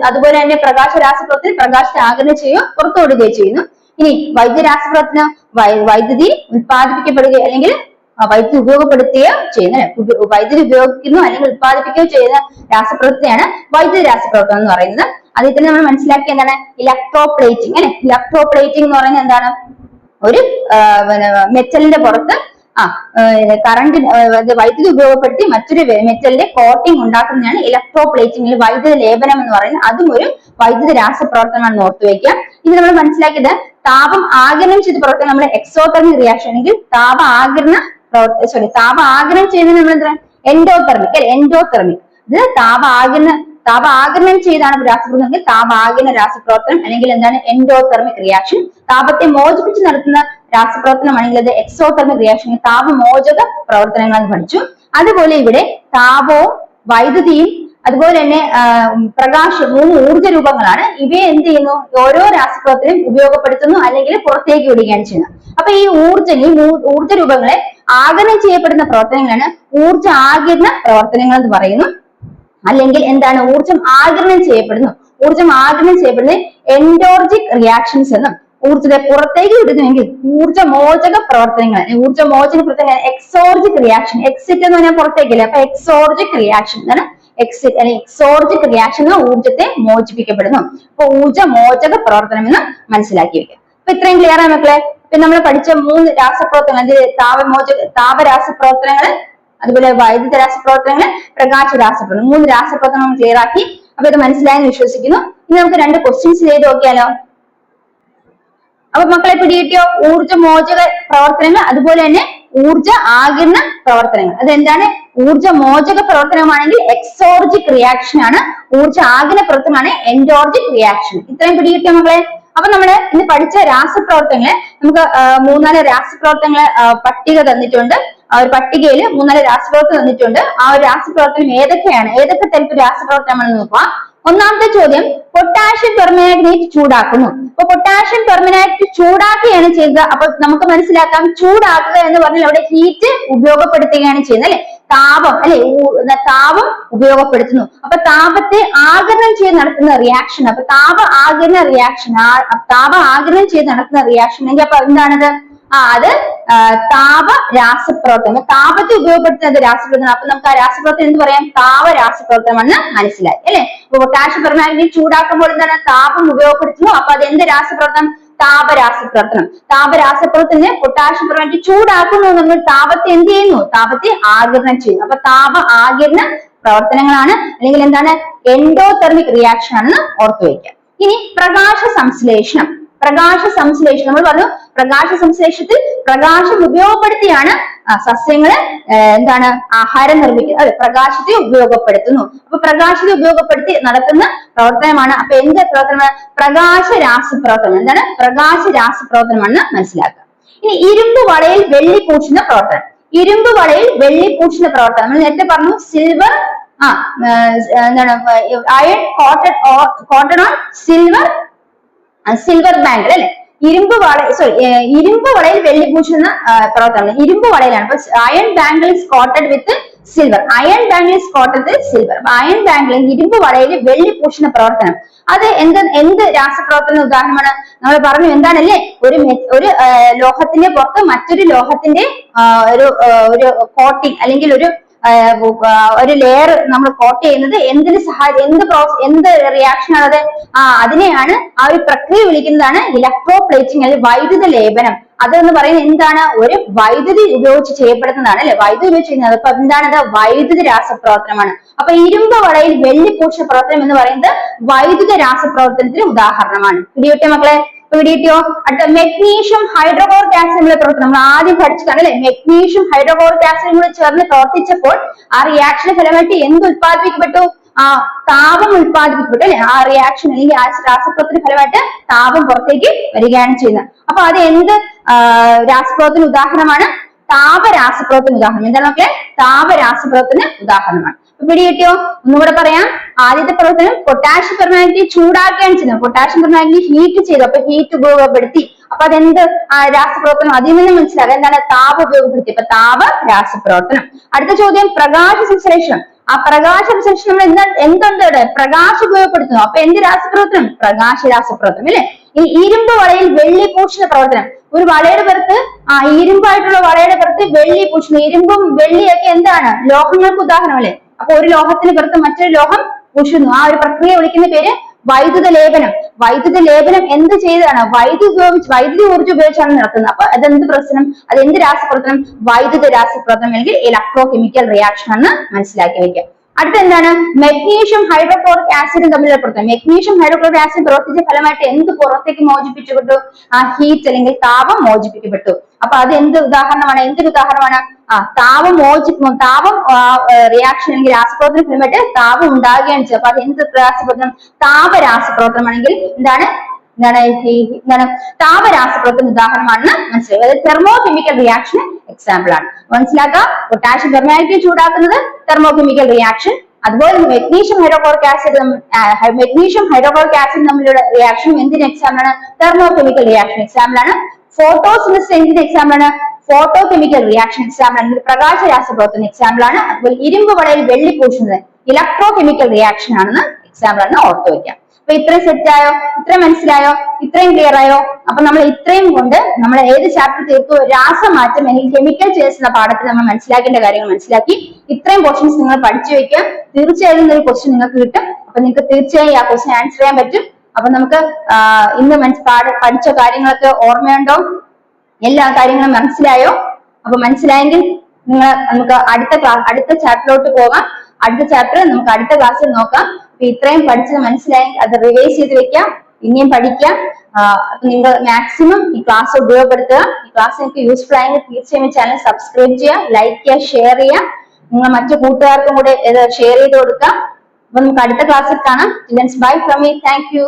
അതുപോലെ തന്നെ പ്രകാശ രാസപ്രവർത്തനം പ്രകാശത്തെ ആഗിരണം ചെയ്യുകയോ പുറത്തുവിടുകയോ ചെയ്യുന്നു. ഇനി വൈദ്യുത രാസപ്രവർത്തനം വൈദ്യുതി ഉത്പാദിപ്പിക്കപ്പെടുകയോ അല്ലെങ്കിൽ വൈദ്യുതി ഉപയോഗപ്പെടുത്തുകയോ ചെയ്യുന്ന വൈദ്യുതി ഉപയോഗിക്കുന്നു അല്ലെങ്കിൽ ഉത്പാദിപ്പിക്കുകയോ ചെയ്യുന്ന രാസപ്രവർത്തനയാണ് വൈദ്യുത രാസപ്രവർത്തനം എന്ന് പറയുന്നത്. അതിൽ തന്നെ നമ്മൾ മനസ്സിലാക്കിയ എന്താണ് ഇലക്ട്രോപ്ലേറ്റിംഗ് അല്ലെ. ഇലക്ട്രോപ്ലേറ്റിംഗ് എന്ന് പറയുന്നത് എന്താണ്? ഒരു മെറ്റലിന്റെ പുറത്ത് കറണ്ട് വൈദ്യുതി ഉപയോഗപ്പെടുത്തി മറ്റൊരു മെറ്റലിന്റെ കോട്ടിംഗ് ഉണ്ടാക്കുന്നതാണ് ഇലക്ട്രോപ്ലേറ്റിംഗ്, വൈദ്യുത ലേപനം എന്ന് പറയുന്നത്. അതും ഒരു വൈദ്യുത രാസപ്രവർത്തനമാണെന്ന് ഓർത്തു വെക്കുക. ഇത് നമ്മൾ മനസ്സിലാക്കിയത് താപം ആഗിരണം ചെയ്ത് പ്രവർത്തനം നമ്മൾ എക്സോതെർമിക് റിയാക്ഷൻ അല്ലെങ്കിൽ താപ ആഗിരണം ചെയ്യുന്നത് നമ്മൾ എന്താ എൻഡോതെർമിക് അല്ലെ. എൻഡോതെർമിക് ഇത് താപ ആഗിരണം ചെയ്താണ് രാസപ്രവർത്തനം താപ ആഗിരണ രാസപ്രവർത്തനം അല്ലെങ്കിൽ എന്താണ് എൻഡോതെർമിക് റിയാക്ഷൻ. താപത്തെ മോചിപ്പിച്ച് നടത്തുന്ന രാസപ്രവർത്തനമാണെങ്കിൽ അത് എക്സോതെർമിക് റിയാക്ഷൻ താപമോചക പ്രവർത്തനങ്ങൾ എന്ന് പഠിച്ചു. അതുപോലെ ഇവിടെ താപവും വൈദ്യുതിയും അതുപോലെ തന്നെ പ്രകാശം 3 ഊർജ്ജ രൂപങ്ങളാണ്. ഇവയെ എന്ത് ചെയ്യുന്നു? ഓരോ രാസപ്രവർത്തനം ഉപയോഗപ്പെടുത്തുന്നു അല്ലെങ്കിൽ പുറത്തേക്ക് വിടുകയാണ് ചെയ്യുന്നത്. അപ്പൊ ഈ ഊർജ്ജ രൂപങ്ങളെ ആഗിരണം ചെയ്യപ്പെടുന്ന പ്രവർത്തനങ്ങളാണ് ഊർജ്ജ ആഗിരണ പ്രവർത്തനങ്ങൾ എന്ന് പറയുന്നു. അല്ലെങ്കിൽ എന്താണ് ഊർജ്ജം ആഗിരണം ചെയ്യപ്പെടുന്നു? ഊർജ്ജം ആഗിരണം ചെയ്യപ്പെടുന്നത് എൻഡോർജിക് റിയാക്ഷൻസ് എന്നും ഊർജ്ജത്തെ പുറത്തേക്ക് വിടുന്നുവെങ്കിൽ ഊർജ്ജമോചക പ്രവർത്തനങ്ങൾ ഊർജ്ജമോചക പ്രവർത്തനങ്ങൾ എക്സോർജിക് റിയാക്ഷൻ. എക്സിറ്റ് എന്ന് പറഞ്ഞാൽ പുറത്തേക്കില്ല. അപ്പൊ എക്സോർജിക് റിയാക്ഷൻ എന്താണ്? എക്സിറ്റ് അല്ലെങ്കിൽ എക്സോർജിക് റിയാക്ഷൻ ഊർജ്ജത്തെ മോചിപ്പിക്കപ്പെടുന്നു. അപ്പൊ ഊർജ്ജമോചക പ്രവർത്തനം എന്ന് മനസ്സിലാക്കി വെക്കുക. അപ്പൊ ഇത്രയും ക്ലിയർ ആണ് മക്കളെ. ഇപ്പൊ നമ്മൾ പഠിച്ച 3 രാസപ്രവർത്തനങ്ങൾ താപരാസപ്രവർത്തനങ്ങൾ അതുപോലെ വൈദ്യുത രാസപ്രവർത്തനങ്ങൾ പ്രകാശ രാസപ്രവർത്തനം 3 രാസപ്രവർത്തനം ക്ലിയർ ആക്കി. അപ്പൊ ഇത് മനസ്സിലായെന്ന് വിശ്വസിക്കുന്നു. ഇനി നമുക്ക് 2 ക്വസ്റ്റ്യൻസ് ചെയ്ത് നോക്കിയാലോ. അപ്പൊ മക്കളെ പിടികിട്ടിയോ? ഊർജ്ജമോചക പ്രവർത്തനങ്ങൾ അതുപോലെ തന്നെ ഊർജ്ജ ആഗിരണ പ്രവർത്തനങ്ങൾ. അതെന്താണ്? ഊർജ്ജമോചക പ്രവർത്തനമാണെങ്കിൽ എക്സോർജിക് റിയാക്ഷൻ ആണ്. ഊർജ്ജ ആഗിരണ പ്രവർത്തനമാണ് എൻഡോർജിക് റിയാക്ഷൻ. ഇത്രയും പിടികിട്ടിയോ മക്കളെ? അപ്പൊ നമ്മള് ഇന്ന് പഠിച്ച രാസപ്രവർത്തനങ്ങളെ നമുക്ക് 3-4 രാസപ്രവർത്തനങ്ങളെ പട്ടിക തന്നിട്ടുണ്ട്. ആ ഒരു പട്ടികയിൽ 3-4 രാസപ്രവർത്തനം തന്നിട്ടുണ്ട്. ആ ഒരു രാസപ്രവർത്തനം ഏതൊക്കെയാണ്, ഏതൊക്കെ ടൈപ്പ് രാസപ്രവർത്തനമാണെന്ന് നോക്കാം. ഒന്നാമത്തെ ചോദ്യം, പൊട്ടാഷ്യം പെർമാംഗനേറ്റ് ചൂടാക്കുന്നു. അപ്പൊ പൊട്ടാഷ്യം പെർമാംഗനേറ്റ് ചൂടാക്കുകയാണ് ചെയ്തത്. അപ്പൊ നമുക്ക് മനസ്സിലാക്കാം ചൂടാക്കുക എന്ന് പറഞ്ഞാൽ അവിടെ ഹീറ്റ് ഉപയോഗപ്പെടുത്തുകയാണ് ചെയ്യുന്നത് അല്ലെ. താപം അല്ലെ, താപം ഉപയോഗപ്പെടുത്തുന്നു. അപ്പൊ താപത്തെ ആഗിരണം ചെയ്ത് നടത്തുന്ന റിയാക്ഷൻ. അപ്പൊ താപ ആഗിരണ റിയാക്ഷൻ, താപ ആഗിരണം ചെയ്ത് നടത്തുന്ന റിയാക്ഷൻ എങ്കിൽ അപ്പൊ എന്താണത്? അത് താപ രാസപ്രവർത്തനം. താപത്തെ ഉപയോഗപ്പെടുത്തുന്നത് രാസപ്രവർത്തനം. അപ്പൊ നമുക്ക് ആ രാസപ്രവർത്തനം എന്ത് പറയാം? താപ രാസപ്രവർത്തനമാണെന്ന് മനസ്സിലായി അല്ലെ. അപ്പൊ പൊട്ടാഷ്യം പെർമാംഗനേറ്റ് ചൂടാക്കുമ്പോൾ എന്താണ്? താപം ഉപയോഗപ്പെടുത്തുന്നു. അപ്പൊ അത് എന്ത് രാസപ്രവർത്തനം? താപരാസപ്രവർത്തനം. താപരാസപ്രവർത്തനത്തിന് പൊട്ടാഷ്യം പെർമാംഗനേറ്റ് ചൂടാക്കുന്നു നമ്മൾ താപത്തെ എന്ത് ചെയ്യുന്നു? താപത്തെ ആഗിരണം ചെയ്യുന്നു. അപ്പൊ താപ ആഗിരണ പ്രവർത്തനങ്ങളാണ് അല്ലെങ്കിൽ എന്താണ്? എൻഡോതെർമിക് റിയാക്ഷൻ ആണെന്ന് ഓർത്തു വയ്ക്കുക. ഇനി പ്രകാശ സംശ്ലേഷണം. പ്രകാശ സംശ്ലേഷണം നമ്മൾ പറഞ്ഞു. പ്രകാശ സംശ്ലേഷണത്തിൽ പ്രകാശം ഉപയോഗപ്പെടുത്തിയാണ് സസ്യങ്ങള് എന്താണ് ആഹാരം നിർമ്മിക്കുന്നത്. അതെ, പ്രകാശത്തെ ഉപയോഗപ്പെടുത്തുന്നു. അപ്പൊ പ്രകാശത്തെ ഉപയോഗപ്പെടുത്തി നടത്തുന്ന പ്രവർത്തനമാണ്. അപ്പൊ എന്ത് പ്രവർത്തനമാണ്? പ്രകാശ രാസപ്രവർത്തനം. എന്താണ്? പ്രകാശ രാസപ്രവർത്തനമാണെന്ന് മനസ്സിലാക്കുക. ഇനി ഇരുമ്പ് വളയിൽ വെള്ളി പൂശുന്ന പ്രവർത്തനം. ഇരുമ്പ് വളയിൽ വെള്ളി പൂശുന്ന പ്രവർത്തനം നമ്മൾ നേരത്തെ പറഞ്ഞു. സിൽവർ എന്താണ് iron cotton on silver bangle അല്ലെ. ഇരുമ്പ് വളയിൽ വെള്ളി പൂശുന്ന പ്രവർത്തനം ഇരുമ്പ് വളയിലാണ്. അപ്പൊ iron bangle is quoted with silver. Iron bangle is quoted with silver. അപ്പൊ അയൺ ബാങ്കിൾ ഇരുമ്പ് വളയിൽ വെള്ളി പൂശുന്ന പ്രവർത്തനം അത് എന്ത് രാസപ്രവർത്തന ഉദാഹരണമാണ്? നമ്മൾ പറഞ്ഞു എന്താണല്ലേ, ഒരു ലോഹത്തിന്റെ പുറത്ത് മറ്റൊരു ലോഹത്തിന്റെ ഒരു കോട്ടിങ് അല്ലെങ്കിൽ ഒരു ലെയർ നമ്മൾ കോട്ട് ചെയ്യുന്നത് എന്ത് റിയാക്ഷൻ ആണത്? അതിനെയാണ് ആ ഒരു പ്രക്രിയ വിളിക്കുന്നതാണ് ഇലക്ട്രോപ്ലേറ്റിംഗ് അല്ലെങ്കിൽ വൈദ്യുത ലേപനം. അതെന്ന് പറയുന്നത് എന്താണ്? ഒരു വൈദ്യുതി ഉപയോഗിച്ച് ചെയ്യപ്പെടുന്നതാണ് അല്ലെ. വൈദ്യുതി ഉപയോഗിച്ച് ചെയ്യുന്നത്. അപ്പൊ എന്താണത്? വൈദ്യുത രാസപ്രവർത്തനമാണ്. അപ്പൊ ഇരുമ്പ് വളയിൽ വെള്ളി പൂശ പ്രവർത്തനം എന്ന് പറയുന്നത് വൈദ്യുത രാസപ്രവർത്തനത്തിന് ഉദാഹരണമാണ്. പിടികിട്ടിയോ മക്കളെ? പിടികിട്ടിയോ? അടുത്ത മെഗ്നീഷ്യം ഹൈഡ്രോക്ലോറിക് ആസിഡിന്റെ പ്രവർത്തനം നമ്മൾ ആദ്യം പഠിച്ചതാണ് അല്ലെ. മെഗ്നീഷ്യം ഹൈഡ്രോക്ലോറിക് ആസിഡും കൂടി ചേർന്ന് പ്രവർത്തിച്ചപ്പോൾ ആ റിയാക്ഷൻ ഫലമായിട്ട് എന്ത് ഉത്പാദിപ്പിക്കപ്പെട്ടു? താപം ഉത്പാദിപ്പിക്കപ്പെട്ടു അല്ലെ. ആ റിയാക്ഷൻ അല്ലെങ്കിൽ ആ രാസപ്രവർത്തന ഫലമായിട്ട് താപം പുറത്തേക്ക് വരികയാണ് ചെയ്യുന്നത്. അപ്പൊ അത് എന്ത് രാസപ്രവർത്തന ഉദാഹരണമാണ്? താപരാസപ്രവർത്തന ഉദാഹരണം. എന്താണ് മക്കളെ? താപരാസപ്രവർത്തന ഉദാഹരണമാണ്. പിടികിട്ടിയോ? ഒന്നുകൂടെ പറയാം. ആദ്യത്തെ പ്രവർത്തനം പൊട്ടാഷ്യം പെർമാംഗനേറ്റ് ചൂടാക്കുകയാണ് ചെയ്യുന്നത്. പൊട്ടാഷ്യം പെർമാംഗനേറ്റ് ഹീറ്റ് ചെയ്തു. അപ്പൊ ഹീറ്റ് ഉപയോഗപ്പെടുത്തി. അപ്പൊ അതെന്ത് രാസപ്രവർത്തനം? അതിൽ നിന്ന് മനസ്സിലാക്കുക എന്താണ്? താപം ഉപയോഗപ്പെടുത്തി. അപ്പൊ താപ രാസപ്രവർത്തനം. അടുത്ത ചോദ്യം, പ്രകാശ സംശ്ലേഷണം. ആ പ്രകാശ സംശ്ലേഷണം നമ്മൾ എന്തുണ്ട്? പ്രകാശം ഉപയോഗപ്പെടുത്തുന്നു. അപ്പൊ എന്ത് രാസപ്രവർത്തനം? പ്രകാശ രാസപ്രവർത്തനം അല്ലെ. ഈ ഇരുമ്പ് വളയിൽ വെള്ളി പൂഷണ പ്രവർത്തനം. ഒരു വളയുടെ പുറത്ത് ഇരുമ്പായിട്ടുള്ള വളയുടെ പുറത്ത് വെള്ളി പൂഷണം. ഇരുമ്പും വെള്ളിയൊക്കെ എന്താണ്? ലോഹങ്ങൾക്ക് ഉദാഹരണമല്ലേ. അപ്പൊ ഒരു ലോഹത്തിന് പുറത്ത് മറ്റൊരു ലോഹം പൂശുന്നു. ആ ഒരു പ്രക്രിയ വിളിക്കുന്ന പേര് വൈദ്യുത ലേപനം. വൈദ്യുത ലേപനം എന്ത് ചെയ്താണ്? വൈദ്യുതി ഊർജ്ജം ഉപയോഗിച്ചാണ് നടത്തുന്നത്. അപ്പൊ അതെന്ത് പ്രവർത്തനം? അത് എന്ത് രാസപ്രവർത്തനം? വൈദ്യുത രാസപ്രവർത്തനം അല്ലെങ്കിൽ ഇലക്ട്രോ കെമിക്കൽ റിയാക്ഷൻ എന്ന് മനസ്സിലാക്കി വെക്കുക. അടുത്ത എന്താണ്? മെഗ്നീഷ്യം ഹൈഡ്രോക്ലോറിക് ആസിഡും തമ്മിലുള്ള പ്രവർത്തനം. മെഗ്നീഷ്യം ഹൈഡ്രോക്ലോറിക് ആസിഡ് പ്രവർത്തിച്ച ഫലമായിട്ട് എന്ത് പുറത്തേക്ക് മോചിപ്പിക്കപ്പെട്ടു? ഹീറ്റ് അല്ലെങ്കിൽ താപം മോചിപ്പിക്കപ്പെട്ടു. അപ്പൊ അത് എന്ത് ഉദാഹരണമാണ്? എന്തൊരു ഉദാഹരണമാണ്? താപം റിയാക്ഷൻ അല്ലെങ്കിൽ രാസപ്രവർത്തന ഫലമായിട്ട് താപം ഉണ്ടാകുകയാണ് ചെയ്തത്. അപ്പൊ അത് എന്ത് രാസപ്രവർത്തനം? താപരാസപ്രവർത്തനമാണെങ്കിൽ എന്താണ് താപരാസപ്രവർത്തന ഉദാഹരണമാണെന്ന് മനസ്സിലാക്കുക. അതായത് തെർമോ കെമിക്കൽ റിയാക്ഷൻ എക്സാമ്പിൾ ആണ്. മനസ്സിലാക്കുക. പൊട്ടാഷ്യം പെർമാംഗനേറ്റ് ചൂടാക്കുന്നത് തെർമോ കെമിക്കൽ റിയാക്ഷൻ. അതുപോലെ മെഗ്നീഷ്യം ഹൈഡ്രോക്ലോറിക് ആസിഡ് തമ്മിലുള്ള റിയാക്ഷൻ എന്തിന് എക്സാമ്പിൾ ആണ്? തെർമോ കെമിക്കൽ റിയാക്ഷൻ എക്സാമ്പിൾ ആണ്. ഫോട്ടോസിന്തസിസ് എന്തിന്റെ എക്സാമ്പിൾ ആണ്? ഫോട്ടോ കെമിക്കൽ റിയാക്ഷൻ എക്സാമ്പിൾ ആണ്. പ്രകാശ രാസപ്രവർത്തന എക്സാമ്പിൾ ആണ്. അതുപോലെ ഇരുമ്പ് വളയിൽ വെള്ളി പൂശുന്നത് ഇലക്ട്രോ കെമിക്കൽ റിയാക്ഷൻ ആണെന്ന് എക്സാമ്പിൾ ആണ്. ഓർത്തു വെക്കാം. അപ്പൊ ഇത്രയും സെറ്റ് ആയോ? ഇത്രയും മനസ്സിലായോ? ഇത്രയും ക്ലിയർ ആയോ? അപ്പൊ നമ്മൾ ഇത്രയും കൊണ്ട് നമ്മൾ ഏത് ചാപ്റ്റർ തീർത്തു? രാസമാറ്റം അല്ലെങ്കിൽ കെമിക്കൽ ചേഞ്ച് എന്ന പാഠത്തിൽ നമ്മൾ മനസ്സിലാക്കേണ്ട കാര്യങ്ങൾ മനസ്സിലാക്കി. ഇത്രയും ക്വസ്റ്റ്യൻസ് നിങ്ങൾ പഠിച്ചു വെക്കുക. തീർച്ചയായും ഒരു ക്വസ്റ്റ്യൻ നിങ്ങൾക്ക് കിട്ടും. അപ്പൊ നിങ്ങൾക്ക് തീർച്ചയായും ആ ക്വസ്റ്റ്യൻ ആൻസർ ചെയ്യാൻ പറ്റും. അപ്പൊ നമുക്ക് ഇന്ന് പഠിച്ച കാര്യങ്ങളൊക്കെ ഓർമ്മയുണ്ടോ? എല്ലാ കാര്യങ്ങളും മനസ്സിലായോ? അപ്പൊ മനസ്സിലായെങ്കിൽ നമുക്ക് അടുത്ത ചാപ്റ്ററിലോട്ട് പോകാം. അടുത്ത ചാപ്റ്റർ നമുക്ക് അടുത്ത ക്ലാസ്സിൽ നോക്കാം. അപ്പൊ ഇത്രയും പഠിച്ചത് മനസ്സിലായെങ്കിൽ അത് റിവൈസ് ചെയ്ത് വെക്കാം. ഇനിയും പഠിക്കാം. നിങ്ങൾ മാക്സിമം ഈ ക്ലാസ് ഉപയോഗപ്പെടുത്തുക. ഈ ക്ലാസ് നിങ്ങൾക്ക് യൂസ്ഫുൾ ആയെങ്കിൽ തീർച്ചയായും ചാനൽ സബ്സ്ക്രൈബ് ചെയ്യുക, ലൈക്ക് ചെയ്യുക, ഷെയർ ചെയ്യുക. നിങ്ങൾ മറ്റു കൂട്ടുകാർക്കും കൂടെ ഷെയർ ചെയ്ത് കൊടുക്കാം. അപ്പൊ നമുക്ക് അടുത്ത ക്ലാസ്സിൽ കാണാം. Bye from me. Thank you.